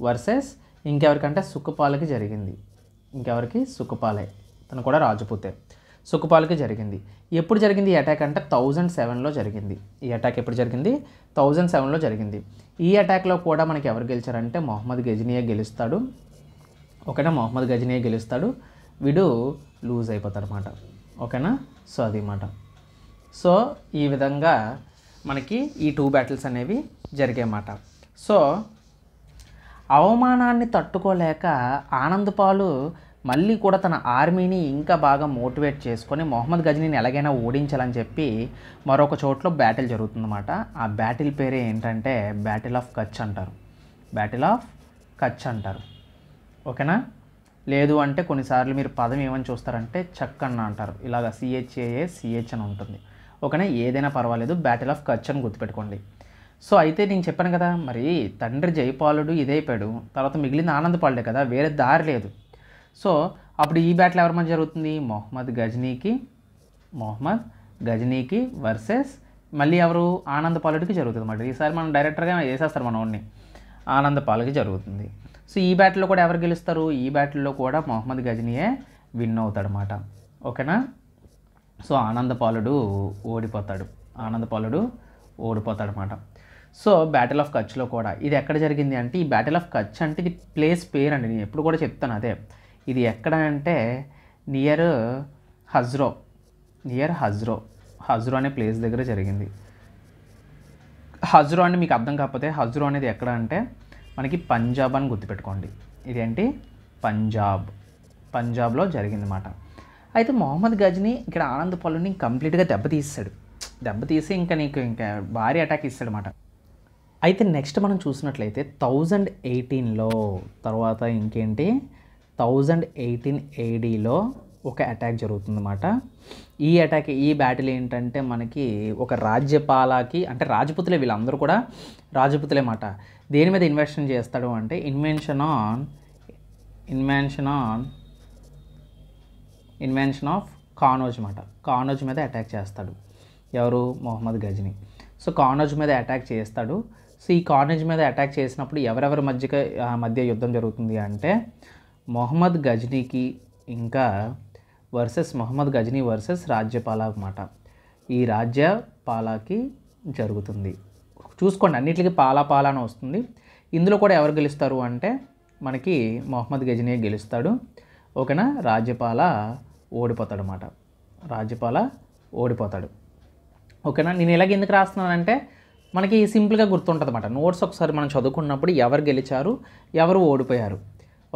వర్సెస్ ఇంకెవరికంటే సుఖపాల్కి జరిగింది. ఇంకెవరికి? సుఖపాలే, తను కూడా రాజపుతే. సుఖపాల్కి జరిగింది. ఎప్పుడు జరిగింది ఈ అటాక్ అంటే 1007లో జరిగింది. ఈ అటాక్ ఎప్పుడు జరిగింది? 1007లో జరిగింది. ఈ అటాక్లో కూడా మనకి ఎవరు గెలిచారంటే మొహమ్మద్ గజనీయే గెలుస్తాడు, ఓకేనా, మొహమ్మద్ గజనీయే గెలుస్తాడు. వీడు లూజ్ అయిపోతాడు అన్నమాట, ఓకేనా. సో అది మాట. సో ఈ విధంగా మనకి ఈ 2 బ్యాటిల్స్ అనేవి జరిగాయన్నమాట. సో అవమానాన్ని తట్టుకోలేక ఆనందపాలు మళ్ళీ కూడా తన ఆర్మీని ఇంకా బాగా మోటివేట్ చేసుకొని మొహమ్మద్ గజనీని ఎలాగైనా ఓడించాలని చెప్పి మరొక చోట్లో బ్యాటిల్ జరుగుతుందన్నమాట. ఆ బ్యాటిల్ పేరే ఏంటంటే బ్యాటిల్ ఆఫ్ కచ్ అంటారు, ఓకేనా. లేదు అంటే కొన్నిసార్లు మీరు పదం ఏమని చూస్తారంటే చక్ అన్న అంటారు, ఇలాగ CHAS అని ఉంటుంది, ఓకేనా. ఏదైనా పర్వాలేదు, బ్యాటిల్ ఆఫ్ కచ్ అని గుర్తుపెట్టుకోండి. సో అయితే నేను చెప్పాను కదా, మరి తండ్రి జైపాలుడు ఇదైపోయాడు, తర్వాత మిగిలిన ఆనందపాలుడే కదా, వేరే దారి లేదు. సో అప్పుడు ఈ బ్యాటిల్ ఎవరి మధ్య జరుగుతుంది? మొహమ్మద్ గజనీకి వర్సెస్ మళ్ళీ ఎవరు? ఆనందపాలుడికి జరుగుతుంది అన్నమాట. ఈసారి మనం డైరెక్టర్గా వేసేస్తారు మన వాడిని, ఆనందపాలుకి జరుగుతుంది. సో ఈ బ్యాటిల్లో కూడా ఎవరు గెలుస్తారు? ఈ బ్యాటిల్లో కూడా మొహమ్మద్ గజనీయే విన్ అవుతాడనమాట, ఓకేనా. సో ఆనందపాలుడు ఓడిపోతాడనమాట. సో బ్యాటిల్ ఆఫ్ కచ్లో కూడా ఇది ఎక్కడ జరిగింది అంటే, ఈ బ్యాటిల్ ఆఫ్ కచ్ అంటే ఇది ప్లేస్ పేరు అండి, నేను ఎప్పుడు కూడా చెప్తాను అదే. ఇది ఎక్కడ అంటే నియర్ హజ్రో అనే ప్లేస్ దగ్గర జరిగింది. హజ్రో అంటే మీకు అర్థం కాకపోతే హజ్రో అనేది ఎక్కడ అంటే మనకి పంజాబ్ అని గుర్తుపెట్టుకోండి. ఇదేంటి? పంజాబ్లో జరిగిందన్నమాట. అయితే మొహమ్మద్ గజనీ ఇక్కడ ఆనందపాలుని కంప్లీట్గా దెబ్బతీసి ఇంకా భారీ అటాక్ ఇస్తాడనమాట. అయితే నెక్స్ట్ మనం చూసినట్లయితే 1018లో తర్వాత ఇంకేంటి 1018 ADలో ఒక అటాక్ జరుగుతుందన్నమాట. ఈ బ్యాటిల్ ఏంటంటే మనకి ఒక రాజ్యపాలకి అంటే రాజపుతులే, వీళ్ళందరూ కూడా రాజపుతులే మాట. దేని మీద ఇన్వెన్షన్ చేస్తాడు అంటే ఇన్వెన్షన్ ఆఫ్ కానోజ్ మాట. కానోజ్ మీద అటాక్ చేస్తాడు ఎవరు? మొహమ్మద్ గజనీ. సో కానోజ్ మీద అటాక్ చేస్తాడు. సో ఈ కానోజ్ మీద అటాక్ చేసినప్పుడు ఎవరెవరి మధ్య యుద్ధం జరుగుతుంది అంటే మొహమ్మద్ గజనీకి ఇంకా మొహమ్మద్ గజనీ వర్సెస్ రాజ్యపాల అన్నమాట. ఈ రాజ్యపాలకి జరుగుతుంది. చూసుకోండి, అన్నిటికీ పాలా అని వస్తుంది. ఇందులో కూడా ఎవరు గెలుస్తారు అంటే మనకి మొహమ్మద్ గజనీ గెలుస్తాడు. ఓకేనా? రాజ్యపాల ఓడిపోతాడు అన్నమాట. రాజ్యపాల ఓడిపోతాడు. ఓకేనా? నేను ఇలాగ ఎందుకు రాస్తున్నానంటే మనకి సింపుల్గా గుర్తుంటుంది అన్నమాట. నోట్స్ ఒకసారి మనం చదువుకున్నప్పుడు ఎవరు గెలిచారు, ఎవరు ఓడిపోయారు.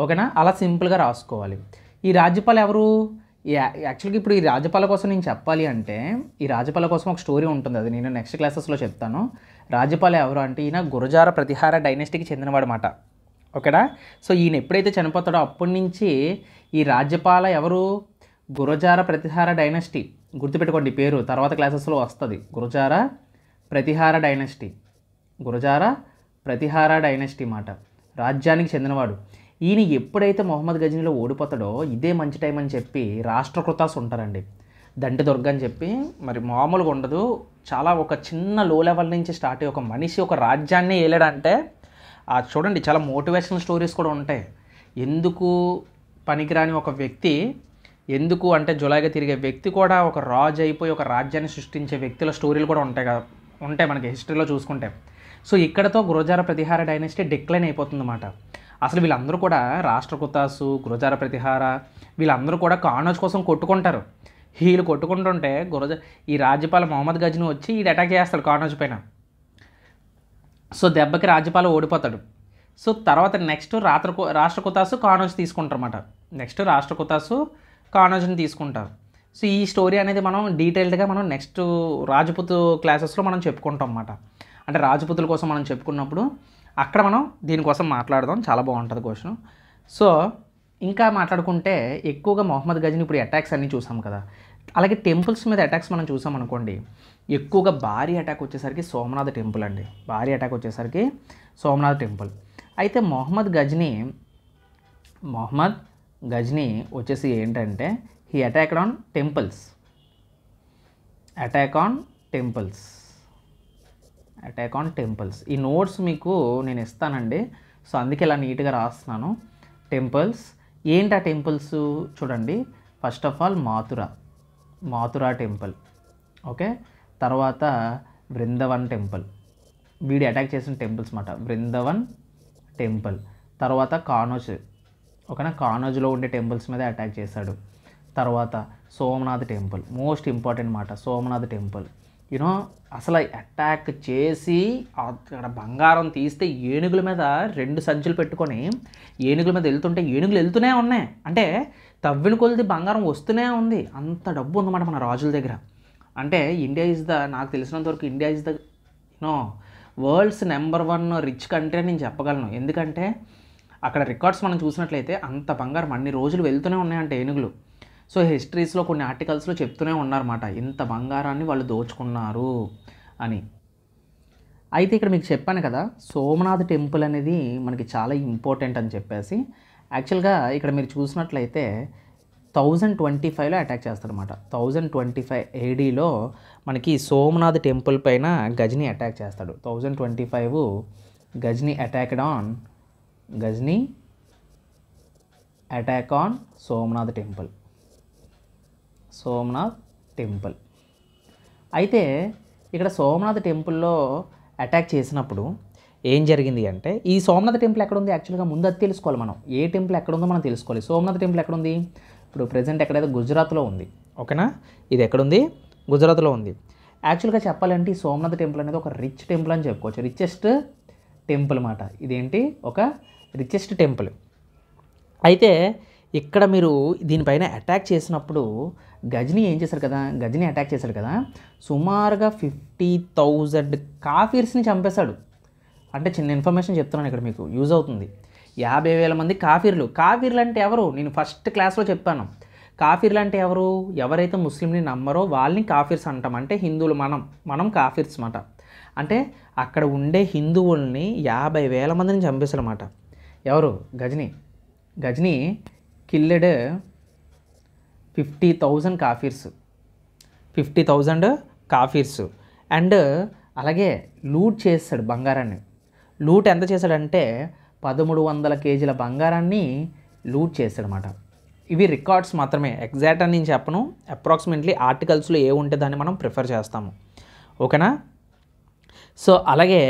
ఓకేనా? అలా సింపుల్గా రాసుకోవాలి. ఈ రాజ్యపాల ఎవరు? యాక్చువల్గా ఇప్పుడు ఈ రాజ్యపాల కోసం నేను చెప్పాలి అంటే ఈ రాజ్యపాల కోసం ఒక స్టోరీ ఉంటుంది, అది నేను నెక్స్ట్ క్లాసెస్లో చెప్తాను. రాజ్యపాల ఎవరు అంటే ఈయన గురజార ప్రతిహార డైనెస్టీకి చెందినవాడు అన్నమాట. ఓకేనా? సో ఈయన ఎప్పుడైతే చనిపోతాడో అప్పటి నుంచి ఈ రాజ్యపాల ఎవరు? గురజార ప్రతిహార డైనెస్టీ. గుర్తుపెట్టుకోండి పేరు, తర్వాత క్లాసెస్లో వస్తుంది. గురజార ప్రతిహార డైనెస్టీ మాట. రాజ్యానికి చెందినవాడు ఈయన. ఎప్పుడైతే మొహమ్మద్ గజనీలో ఓడిపోతాడో ఇదే మంచి టైం అని చెప్పి రాష్ట్రకృతాస్ ఉంటారండి, దంటి దుర్గ అని చెప్పి. మరి మామూలుగా ఉండదు, చాలా ఒక చిన్న లో లెవెల్ నుంచి స్టార్ట్ అయ్యి ఒక మనిషి ఒక రాజ్యాన్ని ఏలాడంటే చూడండి, చాలా మోటివేషనల్ స్టోరీస్ కూడా ఉంటాయి. ఎందుకు పనికిరాని ఒక వ్యక్తి, ఎందుకు అంటే జులాయిగా తిరిగే వ్యక్తి కూడా ఒక రాజు అయిపోయి ఒక రాజ్యాన్ని సృష్టించే వ్యక్తుల స్టోరీలు కూడా ఉంటాయి మనకి హిస్టరీలో చూసుకుంటే. సో ఇక్కడతో గురజార ప్రతిహార డైనెస్టీ డిక్లైన్ అయిపోతుందన్నమాట. అసలు వీళ్ళందరూ కూడా రాష్ట్రకృతాసు, గురజార ప్రతిహార వీళ్ళందరూ కూడా కానోజ్ కోసం కొట్టుకుంటారు. వీళ్ళు కొట్టుకుంటుంటే ఈ రాజ్యపాల మొహమ్మద్ గజనీ వచ్చి ఈడు అటాక్ చేస్తాడు కానోజ్ పైన. సో దెబ్బకి రాజ్యపాల ఓడిపోతాడు. సో తర్వాత నెక్స్ట్ రాష్ట్రకృతాసు కానోజ్ తీసుకుంటారు అన్నమాట. నెక్స్ట్ రాష్ట్రకృతాసు కానోజ్ని తీసుకుంటారు. సో ఈ స్టోరీ అనేది మనం డీటెయిల్డ్గా మనం నెక్స్ట్ రాజపుత్ క్లాసెస్లో మనం చెప్పుకుంటాం అన్నమాట. అంటే రాజపుతుల కోసం మనం చెప్పుకున్నప్పుడు అక్కడ మనం దీనికోసం మాట్లాడదాం, చాలా బాగుంటుంది క్వశ్చన్. సో ఇంకా మాట్లాడుకుంటే ఎక్కువగా మొహమ్మద్ గజనీ ఇప్పుడు అటాక్స్ అన్నీ చూసాం కదా, అలాగే టెంపుల్స్ మీద అటాక్స్ మనం చూసాం అనుకోండి. ఎక్కువగా భారీ అటాక్ వచ్చేసరికి సోమనాథ్ టెంపుల్ అండి. భారీ అటాక్ వచ్చేసరికి సోమనాథ్ టెంపుల్. అయితే మొహమ్మద్ గజనీ వచ్చేసి ఏంటంటే he attacked on temples. Attack on temples. ఈ నోట్స్ మీకు నేను ఇస్తానండి. సో అందుకే ఇలా నీట్గా రాస్తున్నాను. టెంపుల్స్ ఏంటి? ఆ టెంపుల్స్ చూడండి. First of all Mathura temple. Okay, తర్వాత బృందావన్ టెంపుల్. వీడి అటాక్ చేసిన టెంపుల్స్ మాట. బృందావన్ టెంపుల్. తర్వాత కానోజ్. ఓకేనా? కానోజ్లో ఉండే టెంపుల్స్ మీద అటాక్ చేశాడు. తర్వాత సోమనాథ్ టెంపుల్, మోస్ట్ ఇంపార్టెంట్ మాట. సోమనాథ్ టెంపుల్ అసలు అటాక్ చేసి అక్కడ బంగారం తీస్తే ఏనుగుల మీద 2 సంచులు పెట్టుకొని ఏనుగుల మీద వెళ్తుంటే ఏనుగులు వెళ్తూనే ఉన్నాయి. అంటే తవ్విన కొలిది బంగారం వస్తూనే ఉంది. అంత డబ్బు ఉందన్నమాట మన రాజుల దగ్గర. అంటే ఇండియా నాకు తెలిసినంత వరకు India is the world's number 1 rich country అని నేను చెప్పగలను. ఎందుకంటే అక్కడ రికార్డ్స్ మనం చూసినట్లయితే అంత బంగారం అన్ని రోజులు వెళ్తూనే ఉన్నాయంటే ఏనుగులు. సో హిస్టరీస్లో కొన్ని ఆర్టికల్స్లో చెప్తూనే ఉన్నారన్నమాట, ఇంత బంగారాన్ని వాళ్ళు దోచుకున్నారు అని. అయితే ఇక్కడ మీకు చెప్పాను కదా, సోమనాథ్ టెంపుల్ అనేది మనకి చాలా ఇంపార్టెంట్ అని చెప్పేసి. యాక్చువల్గా ఇక్కడ మీరు చూసినట్లయితే 1025లో అటాక్ చేస్తారన్నమాట. 1025 ADలో మనకి సోమనాథ్ టెంపుల్ పైన గజనీ అటాక్ చేస్తాడు. 1025 Ghazni attack on Somnath temple. అయితే ఇక్కడ సోమనాథ్ టెంపుల్లో అటాక్ చేసినప్పుడు ఏం జరిగింది అంటే, ఈ సోమనాథ్ టెంపుల్ ఎక్కడుంది యాక్చువల్గా ముందు అది తెలుసుకోవాలి మనం. ఏ టెంపుల్ ఎక్కడుందో మనం తెలుసుకోవాలి. సోమనాథ్ టెంపుల్ ఎక్కడుంది? ఇప్పుడు ప్రజెంట్ ఎక్కడైతే గుజరాత్లో ఉంది. ఓకేనా? ఇది ఎక్కడుంది? గుజరాత్లో ఉంది. యాక్చువల్గా చెప్పాలంటే ఈ సోమనాథ్ టెంపుల్ అనేది ఒక రిచ్ టెంపుల్ అని చెప్పుకోవచ్చు. రిచెస్ట్ టెంపుల్ మాట. ఇదేంటి? ఒక రిచెస్ట్ టెంపుల్. అయితే ఇక్కడ మీరు దీనిపైన అటాక్ చేసినప్పుడు గజనీ అటాక్ చేశాడు కదా, సుమారుగా 50,000 కాఫీర్స్ని చంపేశాడు. అంటే చిన్న ఇన్ఫర్మేషన్ చెప్తున్నాను ఇక్కడ, మీకు యూజ్ అవుతుంది. 50,000 మంది కాఫీర్లు అంటే ఎవరు? నేను ఫస్ట్ క్లాస్లో చెప్పాను. కాఫీర్లు అంటే ఎవరు? ఎవరైతే ముస్లింని నమ్మరో వాళ్ళని కాఫీర్స్ అంటాం. అంటే హిందువులు మనం కాఫీర్స్ మాట. అంటే అక్కడ ఉండే హిందువుల్ని 50,000 మందిని చంపేశారన్నమాట. ఎవరు? గజనీ కిల్లెడ్ 50,000 కాఫీర్స్. 50,000 కాఫీర్స్. అండ్ అలాగే లూట్ చేస్తాడు బంగారాన్ని. లూట్ ఎంత చేశాడంటే 1,300 కేజీల బంగారాన్ని లూట్ చేశాడనమాట. ఇవి రికార్డ్స్ మాత్రమే, ఎగ్జాక్ట్ అని నేను చెప్పను. అప్రాక్సిమేట్లీ ఆర్టికల్స్లో ఏ ఉంటే దాన్ని మనం ప్రిఫర్ చేస్తాము. ఓకేనా? సో అలాగే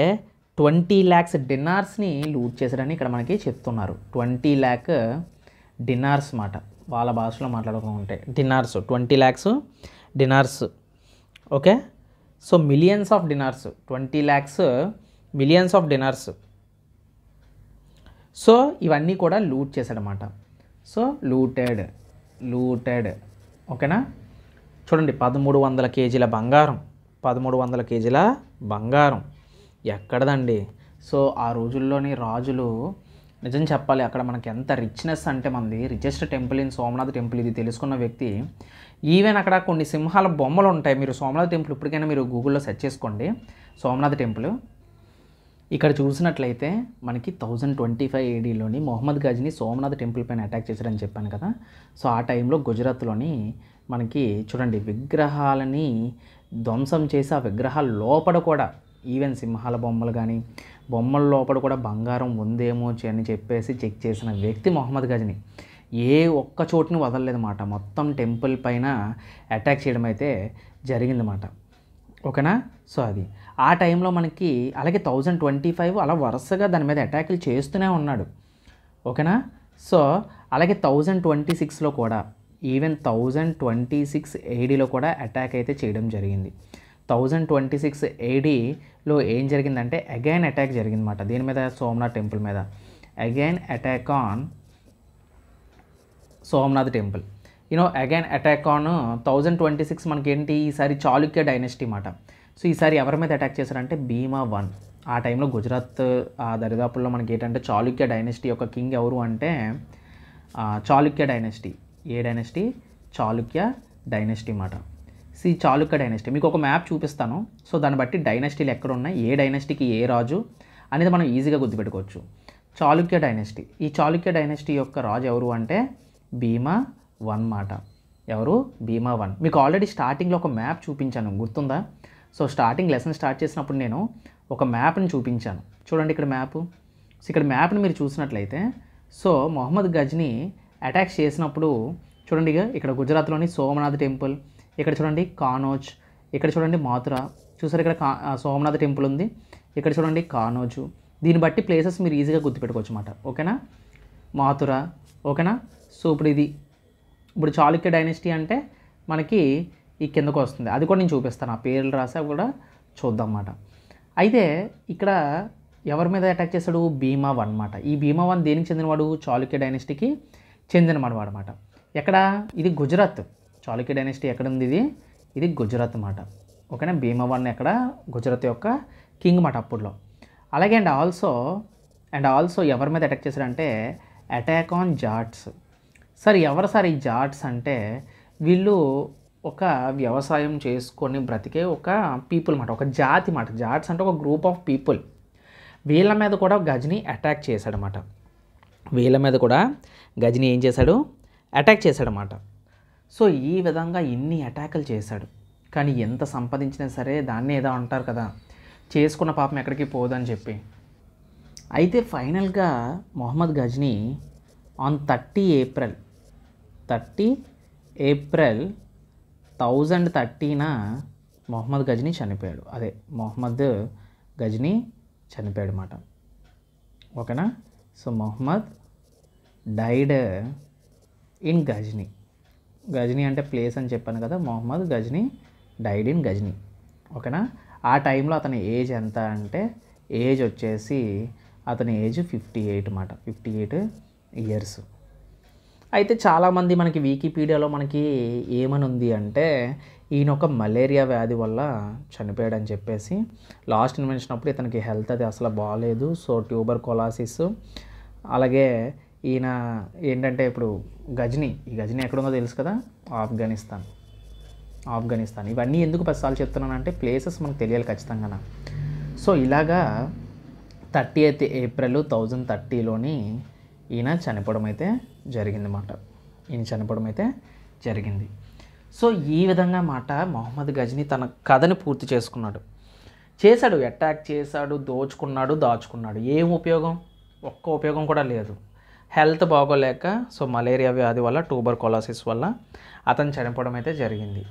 20 lakhs డినార్స్ని లూట్ చేశాడని ఇక్కడ మనకి చెప్తున్నారు. 20 lakh డినార్స్ మాట, వాళ్ళ భాషలో మాట్లాడుకుంటే dinars. 20 lakhs dinars. Okay, so millions of dinars. 20 lakhs millions of dinars. So ఇవన్నీ కూడా లూట్ చేశాడనమాట. So looted. ఓకేనా? చూడండి, 1,300 కేజీల బంగారం. 1,300 కేజీల బంగారం ఎక్కడదండి? సో ఆ రోజుల్లోని రాజులు, నిజం చెప్పాలి, అక్కడ మనకి ఎంత రిచ్నెస్ అంటే మనది richest temple in Somnath temple. ఇది తెలుసుకున్న వ్యక్తి, ఈవెన్ అక్కడ కొన్ని సింహాల బొమ్మలు ఉంటాయి. మీరు సోమనాథ్ టెంపుల్ ఇప్పటికైనా మీరు గూగుల్లో సెర్చ్ చేసుకోండి, సోమనాథ్ టెంపుల్. ఇక్కడ చూసినట్లయితే మనకి 1025 ADలోని మొహమ్మద్ గజ్నీ సోమనాథ్ టెంపుల్ పైన అటాక్ చేశారని చెప్పాను కదా. సో ఆ టైంలో గుజరాత్లోని మనకి చూడండి విగ్రహాలని ధ్వంసం చేసి ఆ విగ్రహాల లోపల కూడా ఈవెన్ సింహాల బొమ్మలు కానీ బొమ్మల లోపల కూడా బంగారం ఉందేమో అని చెప్పేసి చెక్ చేసిన వ్యక్తి మొహమ్మద్ గజ్నీ. ఏ ఒక్క చోటుని వదలలేదన్నమాట. మొత్తం టెంపుల్ పైన అటాక్ చేయడం అయితే జరిగిందన్నమాట. ఓకేనా? సో అది ఆ టైంలో మనకి అలాగే 1025 అలా వరుసగా దాని మీద అటాకులు చేస్తూనే ఉన్నాడు. ఓకేనా? సో అలాగే 1026లో కూడా, ఈవెన్ 1026 ADలో కూడా అటాక్ అయితే చేయడం జరిగింది. 1026 ADలో ఏం జరిగిందంటే అగైన్ అటాక్ జరిగిందన్నమాట. దీని మీద సోమనాథ్ టెంపుల్ మీద again attack on Somnath temple. Again attack on 1026 మనకి ఏంటి, ఈసారి చాళుక్య డైనెస్టీ మాట. సో ఈసారి ఎవరి మీద అటాక్ చేశారంటే భీమా 1. ఆ టైంలో గుజరాత్ ఆ దరిదాపుల్లో మనకి ఏంటంటే చాళుక్య డైనెస్టీ యొక్క కింగ్ ఎవరు అంటే చాళుక్య డైనెస్టీ. ఏ డైనెస్టీ? చాళుక్య డైనెస్టీ మాట. చాళుక్య డైనెస్టీ మీకు ఒక మ్యాప్ చూపిస్తాను. సో దాన్ని బట్టి డైనెస్టీలు ఎక్కడ ఉన్నాయి, ఏ డైనెస్టీకి ఏ రాజు అనేది మనం ఈజీగా గుర్తుపెట్టుకోవచ్చు. చాళుక్య డైనెస్టీ. ఈ చాళుక్య డైనెస్టీ యొక్క రాజు ఎవరు అంటే భీమా 1 మాట. ఎవరు? భీమా 1. మీకు ఆల్రెడీ స్టార్టింగ్లో ఒక మ్యాప్ చూపించాను, గుర్తుందా? సో స్టార్టింగ్ లెసన్ స్టార్ట్ చేసినప్పుడు నేను ఒక మ్యాప్ని చూపించాను. చూడండి ఇక్కడ మ్యాప్. సో ఇక్కడ మ్యాప్ని మీరు చూసినట్లయితే, సో మొహమ్మద్ గజ్నీ అటాక్స్ చేసినప్పుడు చూడండి, ఇక్కడ గుజరాత్లోని సోమనాథ్ టెంపుల్, ఇక్కడ చూడండి కానోజ్, ఇక్కడ చూడండి మాథురా. చూసారు ఇక్కడ సోమనాథ్ టెంపుల్ ఉంది, ఇక్కడ చూడండి కానోజు. దీన్ని బట్టి ప్లేసెస్ మీరు ఈజీగా గుర్తుపెట్టుకోవచ్చు అన్నమాట. ఓకేనా? మాథురా. ఓకేనా? సో ఇప్పుడు చాళుక్య డైనెస్టీ అంటే మనకి ఈ కిందకు వస్తుంది, అది కూడా నేను చూపిస్తాను. ఆ పేర్లు రాసా కూడా చూద్దాం అన్నమాట. అయితే ఇక్కడ ఎవరి మీద అటాక్ చేశాడు? భీమా 1 మాట. ఈ భీమా 1 దేనికి చెందినవాడు? చాళుక్య డైనెస్టీకి చెందినవాడు అన్నమాట. ఎక్కడ? ఇది గుజరాత్. చాళుక్య డైనెస్టీ ఎక్కడ ఉంది? ఇది గుజరాత్ మాట. ఓకేనా? భీమా 1 ఎక్కడ? గుజరాత్ యొక్క కింగ్ మాట అప్పుడులో. అలాగే అండ్ ఆల్సో ఎవరి మీద అటాక్ చేశారంటే అటాక్ ఆన్ జాట్స్. సార్ ఎవరు సార్ ఈ జాట్స్ అంటే? వీళ్ళు ఒక వ్యవసాయం చేసుకొని బ్రతికే ఒక పీపుల్ మాట, ఒక జాతి మాట. జాట్స్ అంటే ఒక గ్రూప్ ఆఫ్ పీపుల్. వీళ్ళ మీద కూడా గజ్నీ అటాక్ చేశాడనమాట. వీళ్ళ మీద కూడా గజ్నీ ఏం చేశాడు? అటాక్ చేశాడనమాట. సో ఈ విధంగా ఇన్ని అటాకులు చేశాడు. కానీ ఎంత సంపాదించినా సరే దాన్ని ఏదో అంటారు కదా, చేసుకున్న పాపం ఎక్కడికి పోదని చెప్పి. అయితే ఫైనల్గా మొహమ్మద్ గజ్నీ ఆన్ 30 ఏప్రిల్ 1013న మొహమ్మద్ గజ్నీ చనిపోయాడు. అదే మొహమ్మద్ గజ్నీ చనిపోయాడు అన్నమాట. ఓకేనా? So Mohammed died in Ghazni. Ghazni అంటే ప్లేస్ అని చెప్పాను కదా. Mohammed Ghazni died in Ghazni. ఓకేనా? ఆ టైంలో అతని ఏజ్ ఎంత అంటే ఏజ్ వచ్చేసి అతని ఏజ్ 58 అన్నమాట. 58 ఇయర్స్. అయితే చాలామంది మనకి వికీపీడియాలో మనకి ఏమని ఉంది అంటే ఈయన ఒక మలేరియా వ్యాధి వల్ల చనిపోయాడని చెప్పేసి. లాస్ట్ ఇన్వెన్షన్ అప్పుడు ఇతనికి హెల్త్ అది అసలు బాగాలేదు. సో ట్యూబర్ కొలాసిస్, అలాగే ఈయన ఏంటంటే ఇప్పుడు గజనీ, ఈ గజనీ ఎక్కడుందో తెలుసు కదా, ఆఫ్ఘనిస్తాన్. ఇవన్నీ ఎందుకు 10 సార్లు చెప్తున్నానంటే ప్లేసెస్ మనకు తెలియాలి ఖచ్చితంగా. సో ఇలాగా 30th ఏప్రిల్ 1030లోని ఈయన చనిపోవడం అయితే జరిగింది. సో ఈ విధంగా మొహమ్మద్ గజనీ తన కథని పూర్తి చేశాడు. అటాక్ చేశాడు, దాచుకున్నాడు. ఏం ఉపయోగం? ఒక్క ఉపయోగం కూడా లేదు. హెల్త్ బాగోలేక, సో మలేరియా వ్యాధి వల్ల, ట్యూబర్కులోసిస్ వల్ల అతను చనిపోవడం అయితే జరిగింది.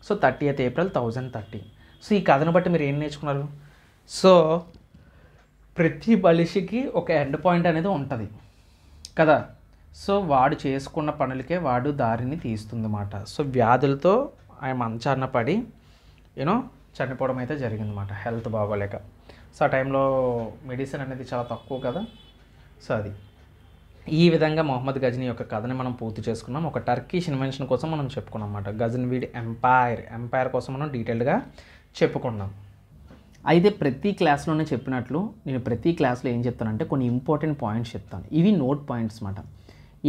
So 30th April 1030. సో ఈ కథను బట్టి మీరు ఏం నేర్చుకున్నారు? సో ప్రతి మనిషికి ఒక ఎండ్ పాయింట్ అనేది ఉంటుంది కదా. సో వాడు చేసుకున్న పనులకే వాడు దారిని తీస్తుందన్నమాట. సో వ్యాధులతో ఆయన మంచాన పడి చనిపోవడం అయితే జరిగిందన్నమాట, హెల్త్ బాగోలేక. సో ఆ టైంలో మెడిసిన్ అనేది చాలా తక్కువ కదా. సో అది ఈ విధంగా మొహమ్మద్ గజనీ యొక్క కథని మనం పూర్తి చేసుకున్నాం. ఒక టర్కిష్ ఇన్వెన్షన్ కోసం మనం చెప్పుకున్నాం అన్నమాట. గజన్వీడ్ ఎంపైర్ కోసం మనం డీటెయిల్డ్గా చెప్పుకున్నాం. అయితే ప్రతి క్లాస్లోనే చెప్పినట్లు నేను ప్రతి క్లాస్లో ఏం చెప్తానంటే కొన్ని ఇంపార్టెంట్ పాయింట్స్ చెప్తాను. ఇవి నోట్ పాయింట్స్ అన్నమాట.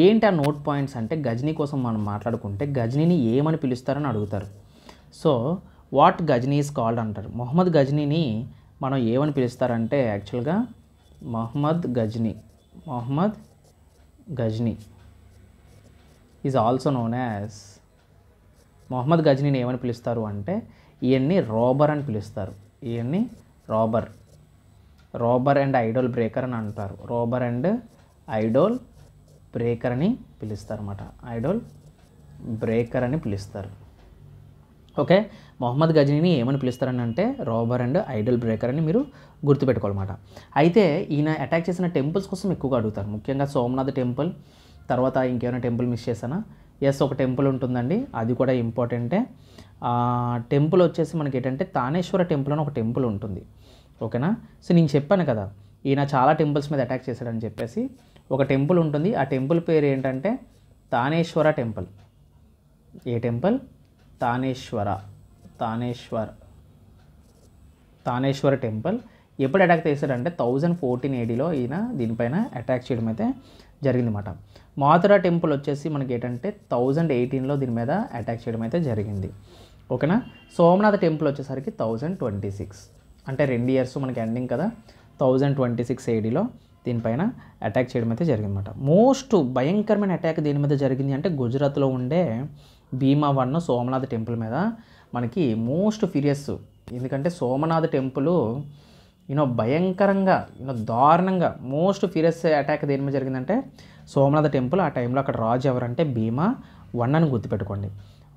ఏంటి ఆ నోట్ పాయింట్స్ అంటే, గజనీ కోసం మనం మాట్లాడుకుంటే గజనీని ఏమని పిలుస్తారని అడుగుతారు. So what Ghazni is called అంటారు. మొహమ్మద్ గజనీని మనం ఏమని పిలుస్తారంటే యాక్చువల్గా Mohammad Ghazni is also known as, Mohammad గజనీని ఏమని పిలుస్తారు అంటే ఈయన్ని రోబర్ అని పిలుస్తారు. ఈయన్ని రోబర్ అండ్ ఐడోల్ బ్రేకర్ అని అంటారు. రోబర్ అండ్ ఐడోల్ బ్రేకర్ అని పిలుస్తారు అన్నమాట. ఐడోల్ బ్రేకర్ అని పిలుస్తారు. ఓకే, మొహమ్మద్ గజనీని ఏమని పిలుస్తారని అంటే రోబర్ అండ్ ఐడల్ బ్రేకర్ అని మీరు గుర్తుపెట్టుకోవాలన్నమాట. అయితే ఈయన అటాక్ చేసిన టెంపుల్స్ కోసం ఎక్కువగా అడుగుతారు, ముఖ్యంగా సోమనాథ్ టెంపుల్. తర్వాత ఇంకేమైనా టెంపుల్ మిస్ చేశానా? ఎస్, ఒక టెంపుల్ ఉంటుందండి, అది కూడా ఇంపార్టెంటే. టెంపుల్ వచ్చేసి మనకి ఏంటంటే తానేశ్వర టెంపుల్ అని ఒక టెంపుల్ ఉంటుంది. ఓకేనా. సో నేను చెప్పాను కదా ఈయన చాలా టెంపుల్స్ మీద అటాక్ చేశాడని చెప్పేసి. ఒక టెంపుల్ ఉంటుంది, ఆ టెంపుల్ పేరు ఏంటంటే తానేశ్వర టెంపుల్. ఏ టెంపుల్? తానేశ్వర టెంపుల్. ఎప్పుడు అటాక్ చేశాడంటే 1014 ADలో ఈయన దీనిపైన అటాక్ చేయడం అయితే జరిగిందన్నమాట. మాథురా టెంపుల్ వచ్చేసి మనకి ఏంటంటే 1018లో దీని మీద అటాక్ చేయడం అయితే జరిగింది. ఓకేనా. సోమనాథ్ టెంపుల్ వచ్చేసరికి 1026, అంటే 2 years మనకి ఎండింగ్ కదా. 1026 ADలో దీనిపైన అటాక్ చేయడం అయితే జరిగిందన్నమాట. మోస్ట్ భయంకరమైన అటాక్ దేని మీద జరిగింది అంటే గుజరాత్లో ఉండే భీమా 1 సోమనాథ్ టెంపుల్ మీద మనకి మోస్ట్ ఫీరియస్. ఎందుకంటే సోమనాథ్ టెంపుల్ భయంకరంగా దారుణంగా మోస్ట్ ఫీరియస్ అటాక్ దేని మీద జరిగిందంటే సోమనాథ్ టెంపుల్. ఆ టైంలో అక్కడ రాజు ఎవరంటే భీమా 1 అని గుర్తుపెట్టుకోండి.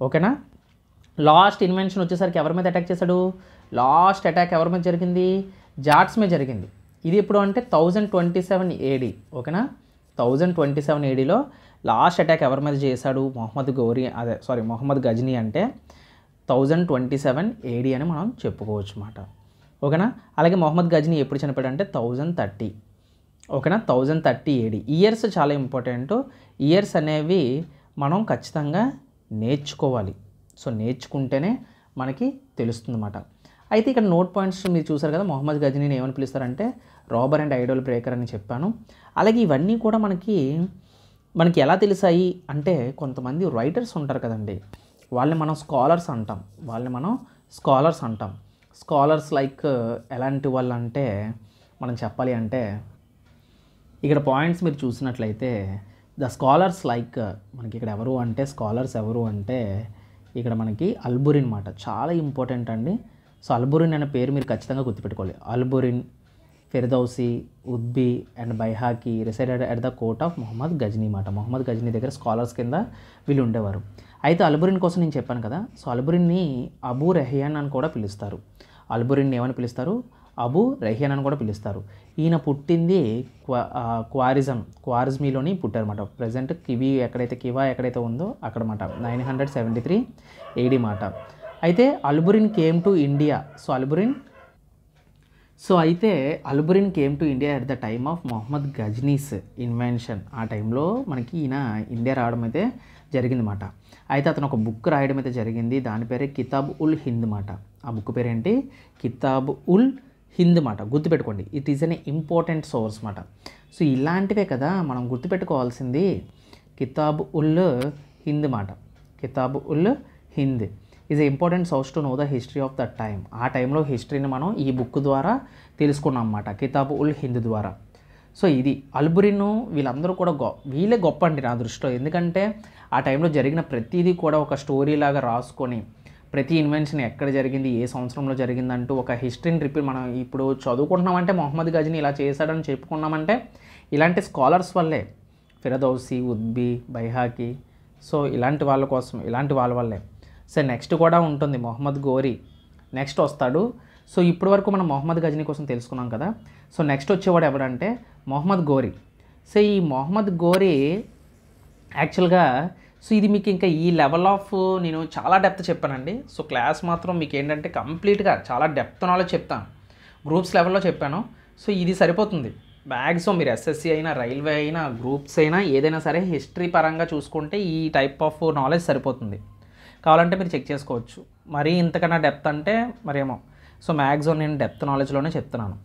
ఓకేనా. లాస్ట్ ఇన్వెన్షన్ వచ్చేసరికి ఎవరి మీద అటాక్ చేశాడు? లాస్ట్ అటాక్ ఎవరి మీద జరిగింది? జాట్స్ మీద జరిగింది. ఇది ఎప్పుడు అంటే 1027 AD. ఓకేనా. 1027 ADలో లాస్ట్ అటాక్ ఎవరి మీద చేశాడు? మొహమ్మద్ గజనీ అంటే 1027 AD అని మనం చెప్పుకోవచ్చు అన్నమాట. ఓకేనా. అలాగే మొహమ్మద్ గజనీ ఎప్పుడు చనిపోయాడు అంటే 1030. ఓకేనా. 1030 AD. ఇయర్స్ చాలా ఇంపార్టెంట్. ఇయర్స్ అనేవి మనం ఖచ్చితంగా నేర్చుకోవాలి. సో నేర్చుకుంటేనే మనకి తెలుస్తుంది అన్నమాట. అయితే ఇక్కడ నోట్ పాయింట్స్ మీరు చూసారు కదా, మొహమ్మద్ గజనీని ఏమని పిలుస్తారంటే రాబర్ అండ్ ఐడోల్ బ్రేకర్ అని చెప్పాను. అలాగే ఇవన్నీ కూడా మనకి ఎలా తెలిసాయి అంటే కొంతమంది రైటర్స్ ఉంటారు కదండి, వాళ్ళని మనం స్కాలర్స్ అంటాం. స్కాలర్స్ లైక్ ఎలాంటి వాళ్ళు అంటే మనం చెప్పాలి అంటే ఇక్కడ పాయింట్స్ మీరు చూసినట్లయితే ద స్కాలర్స్ లైక్ మనకి ఇక్కడ స్కాలర్స్ ఎవరు అంటే ఇక్కడ మనకి అల్బురిన్ మాట చాలా ఇంపార్టెంట్ అండి. సో అల్బురిన్ అనే పేరు మీరు ఖచ్చితంగా గుర్తుపెట్టుకోవాలి. Alberuni, Firdausi, Utbi and Baihaqi resided at the court of Mohammad Ghazni మాట. మొహమ్మద్ గజనీ దగ్గర స్కాలర్స్ కింద వీళ్ళు ఉండేవారు. అయితే అల్బురిన్ కోసం నేను చెప్పాను కదా, సో అల్బురిన్ని అబూ రెహయాన్ అని కూడా పిలుస్తారు. అల్బురిన్ని ఏమని పిలుస్తారు? అబూ రెహయాన్ అని కూడా పిలుస్తారు. ఈయన పుట్టింది క్వారిజ్మీలోని పుట్టారన్నమాట. ప్రజెంట్ కివా ఎక్కడైతే ఉందో అక్కడ మాట. 973 AD మాట. అయితే Alberuni came to India. Alberuni came to India at the time of Mohammad Ghazni's invention. ఆ టైంలో మనకి ఈయన ఇండియా రావడం అయితే జరిగిందన్నమాట. అయితే అతను ఒక బుక్ రాయడం అయితే జరిగింది, దాని పేరే కితాబ్ ఉల్ హింద్ మాట. ఆ బుక్ పేరేంటి? కితాబ్ ఉల్ హింద్ మాట. గుర్తుపెట్టుకోండి, it is an important source మాట. సో ఇలాంటివే కదా మనం గుర్తుపెట్టుకోవాల్సింది. కితాబ్ ఉల్ హింద్ మాట. Kitab ul Hind is important source to know the history of the time. ఆ టైంలో హిస్టరీని మనం ఈ బుక్ ద్వారా తెలుసుకున్నాం అన్నమాట, కితాబ్ ఉల్ హింద్ ద్వారా. సో ఇది అల్బురిన్ వీళ్ళందరూ కూడా వీళ్ళే గొప్ప అండి నా దృష్టిలో. ఎందుకంటే ఆ టైంలో జరిగిన ప్రతిదీ కూడా ఒక స్టోరీ లాగా రాసుకొని, ప్రతి ఇన్వెన్షన్ ఎక్కడ జరిగింది, ఏ సంవత్సరంలో జరిగిందంటూ ఒక హిస్టరీని రిపీట్ మనం ఇప్పుడు చదువుకుంటున్నామంటే మొహమ్మద్ గజ్నీ ఇలా చేశాడని చెప్పుకున్నామంటే ఇలాంటి స్కాలర్స్ వల్లే, ఫిరదౌసి, ఉద్బీ, బైహాకి, సో ఇలాంటి వాళ్ళ కోసం, ఇలాంటి వాళ్ళ వల్లే. సో నెక్స్ట్ కూడా ఉంటుంది మొహమ్మద్ గోరీ, నెక్స్ట్ వస్తాడు. సో ఇప్పటి వరకు మనం మొహమ్మద్ గజ్నీ కోసం తెలుసుకున్నాం కదా. సో నెక్స్ట్ వచ్చేవాడు ఎవడంటే మొహమ్మద్ గోరీ. సో ఈ మొహమ్మద్ గోరీ యాక్చువల్గా సో ఇది మీకు ఇంకా ఈ లెవెల్ ఆఫ్ నేను చాలా డెప్త్ చెప్పానండి. సో క్లాస్ మాత్రం మీకు ఏంటంటే కంప్లీట్గా చాలా డెప్త్ నాలెడ్జ్ చెప్తాను, గ్రూప్స్ లెవెల్లో చెప్పాను. సో ఇది సరిపోతుంది మ్యాక్సిమం. మీరు ఎస్ఎస్సి అయినా, రైల్వే అయినా, గ్రూప్స్ అయినా, ఏదైనా సరే హిస్టరీ పరంగా చూసుకుంటే ఈ టైప్ ఆఫ్ నాలెడ్జ్ సరిపోతుంది. కావాలంటే మీరు చెక్ చేసుకోవచ్చు. మరీ ఇంతకన్నా డెప్త్ అంటే మరేమో. సో మ్యాక్సిమం నేను డెప్త్ నాలెడ్జ్లోనే చెప్తున్నాను,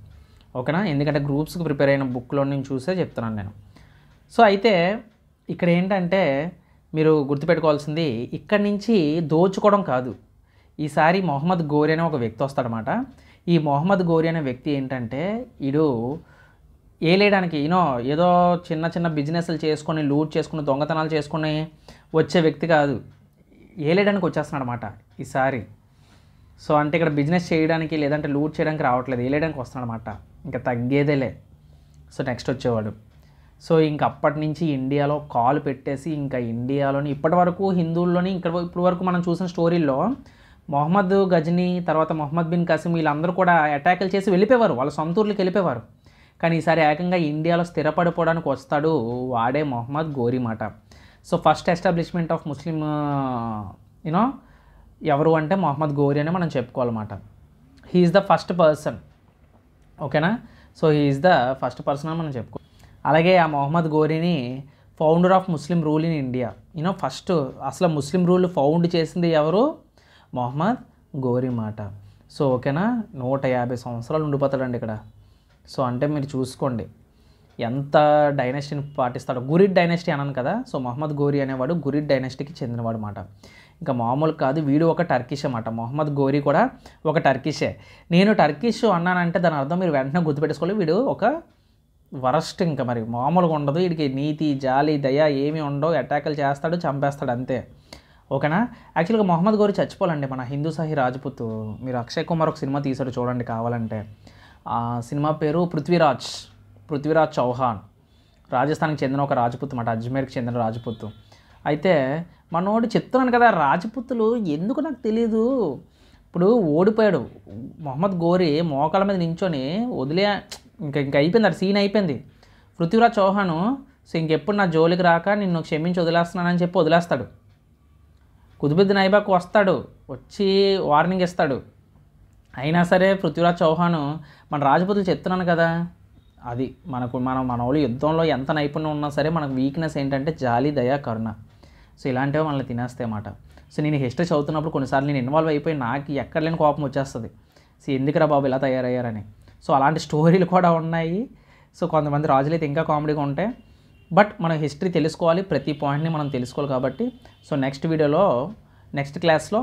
ఓకేనా. ఎందుకంటే గ్రూప్స్కి ప్రిపేర్ అయిన బుక్లో నేను చూసే చెప్తున్నాను నేను. సో అయితే ఇక్కడ ఏంటంటే మీరు గుర్తుపెట్టుకోవాల్సింది ఇక్కడి నుంచి దోచుకోవడం కాదు. ఈసారి మొహమ్మద్ గోరీ అనే ఒక వ్యక్తి వస్తాడనమాట. ఈ మొహమ్మద్ గోరీ అనే వ్యక్తి ఏంటంటే వీడు ఏలేయడానికి ఏదో చిన్న చిన్న బిజినెస్లు చేసుకొని, లూట్ చేసుకుని, దొంగతనాలు చేసుకొని వచ్చే వ్యక్తి కాదు, ఏలేయడానికి వచ్చేస్తున్నాడు అనమాట ఈసారి. సో అంటే ఇక్కడ బిజినెస్ చేయడానికి లేదంటే లూట్ చేయడానికి రావట్లేదు, ఏలేయడానికి వస్తున్నాడు అనమాట. ఇంకా తగ్గేదేలే. సో నెక్స్ట్ వచ్చేవాడు. సో ఇంక అప్పటి నుంచి ఇండియాలో కాలు పెట్టేసి, ఇంకా ఇండియాలోని ఇప్పటి వరకు హిందువుల్లోని ఇప్పుడు వరకు మనం చూసిన స్టోరీల్లో మొహమ్మద్ గజ్నీ తర్వాత మొహమ్మద్ బిన్ కసిం వీళ్ళందరూ కూడా అటాకులు చేసి వెళ్ళిపోయేవారు, వాళ్ళ సొంత ఊర్లకి వెళ్ళిపోయేవారు. కానీ ఈసారి ఏకంగా ఇండియాలో స్థిరపడిపోవడానికి వస్తాడు వాడే మొహమ్మద్ గోరీ మాట. So first establishment of Muslim ఎవరు అంటే మొహమ్మద్ గోరీ అని మనం చెప్పుకోవాలన్నమాట. He is the first person, ఓకేనా. So he is the first person అని మనం చెప్పుకో. అలాగే ఆ మొహమ్మద్ గోరీని founder of Muslim rule in India. First అసలు ముస్లిం రూల్ ఫౌండ్ చేసింది ఎవరు? మొహమ్మద్ గోరీ మాట. సో ఓకేనా, 150 సంవత్సరాలు ఉండిపోతాడండి ఇక్కడ. సో అంటే మీరు చూసుకోండి ఎంత డైనాసిటీని పాటిస్తాడు. గురిడ్ డైనాసిటీ అన్నాను కదా. సో మొహమ్మద్ గోరీ అనేవాడు గురిడ్ డైనాసిటీకి చెందినవాడు మాట. ఇంకా మామూలు కాదు, వీడు ఒక టర్కిష్ అన్నమాట. మొహమ్మద్ గోరీ కూడా ఒక టర్కిషే. నేను టర్కిష్ అన్నానంటే దాని అర్థం మీరు వెంటనే గుర్తుపెట్టుకోవాలి, వీడు ఒక వరస్ట్, ఇంకా మరి మామూలుగా ఉండదు వీడికి. నీతి, జాలి, దయ ఏమీ ఉండవు, అటాకులు చేస్తాడు, చంపేస్తాడు అంతే, ఓకేనా. యాక్చువల్గా మొహమ్మద్ గోరీ చచ్చిపోవాలండి. మన హిందూ సాహి రాజ్పుత్, మీరు అక్షయ్ కుమార్ ఒక సినిమా తీశాడు చూడండి కావాలంటే. ఆ సినిమా పేరు పృథ్వీరాజ్ చౌహాన్. రాజస్థాన్కి చెందిన ఒక రాజ్పుత్ అన్నమాట, అజ్మేర్కి చెందిన రాజ్పుత్. అయితే మనోడు చెప్తున్నాను కదా, రాజ్పుత్తులు ఎందుకు నాకు తెలియదు. ఇప్పుడు ఓడిపోయాడు మొహమ్మద్ గోరీ, మోకాళ్ళ మీద నించొని ఇంకా అయిపోయింది, అది సీన్ అయిపోయింది. పృథ్వీరాజ్ చౌహాను సో ఇంకెప్పుడు నా జోలికి రాక నిన్ను క్షమించి వదిలేస్తున్నానని చెప్పి వదిలేస్తాడు. కుతుబుద్దీన్ ఐబాక్ వస్తాడు, వచ్చి వార్నింగ్ ఇస్తాడు. అయినా సరే పృథ్వీరాజ్ చౌహాను, మన రాజపుతులు చెప్తున్నాను కదా, అది మన వాళ్ళు యుద్ధంలో ఎంత నైపుణ్యం ఉన్నా సరే మనకు వీక్నెస్ ఏంటంటే జాలి, దయ, కరుణ. సో ఇలాంటివి మనల్ని తినేస్తాయి అన్నమాట. సో నేను హిస్టరీ చదువుతున్నప్పుడు కొన్నిసార్లు నేను ఇన్వాల్వ్ అయిపోయి నాకు ఎక్కడ లేని కోపం వచ్చేస్తుంది. సో ఎందుకురా బాబు ఇలా తయారయ్యారని. సో అలాంటి స్టోరీలు కూడా ఉన్నాయి. సో కొంతమంది రాజులు అయితే ఇంకా కామెడీగా ఉంటాయి. బట్ మనం హిస్టరీ తెలుసుకోవాలి, ప్రతి పాయింట్ని మనం తెలుసుకోవాలి కాబట్టి. సో నెక్స్ట్ క్లాస్లో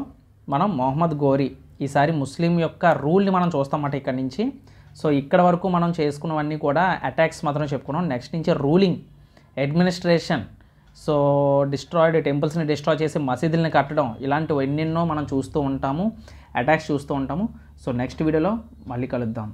మనం మొహమ్మద్ గోరీ ఈసారి ముస్లిం యొక్క రూల్ని మనం చూస్తామన్నమాట ఇక్కడ నుంచి. సో ఇక్కడ వరకు మనం చేసుకున్నవన్నీ కూడా అటాక్స్ మాత్రం చెప్పుకున్నాం. నెక్స్ట్ నుంచి రూలింగ్, అడ్మినిస్ట్రేషన్, సో టెంపుల్స్ని డిస్ట్రాయ్ చేసి మసీదుల్ని కట్టడం, ఇలాంటివి ఎన్నెన్నో మనం చూస్తూ ఉంటాము, అటాక్స్ చూస్తూ ఉంటాము. సో నెక్స్ట్ వీడియోలో మళ్ళీ కలుద్దాం.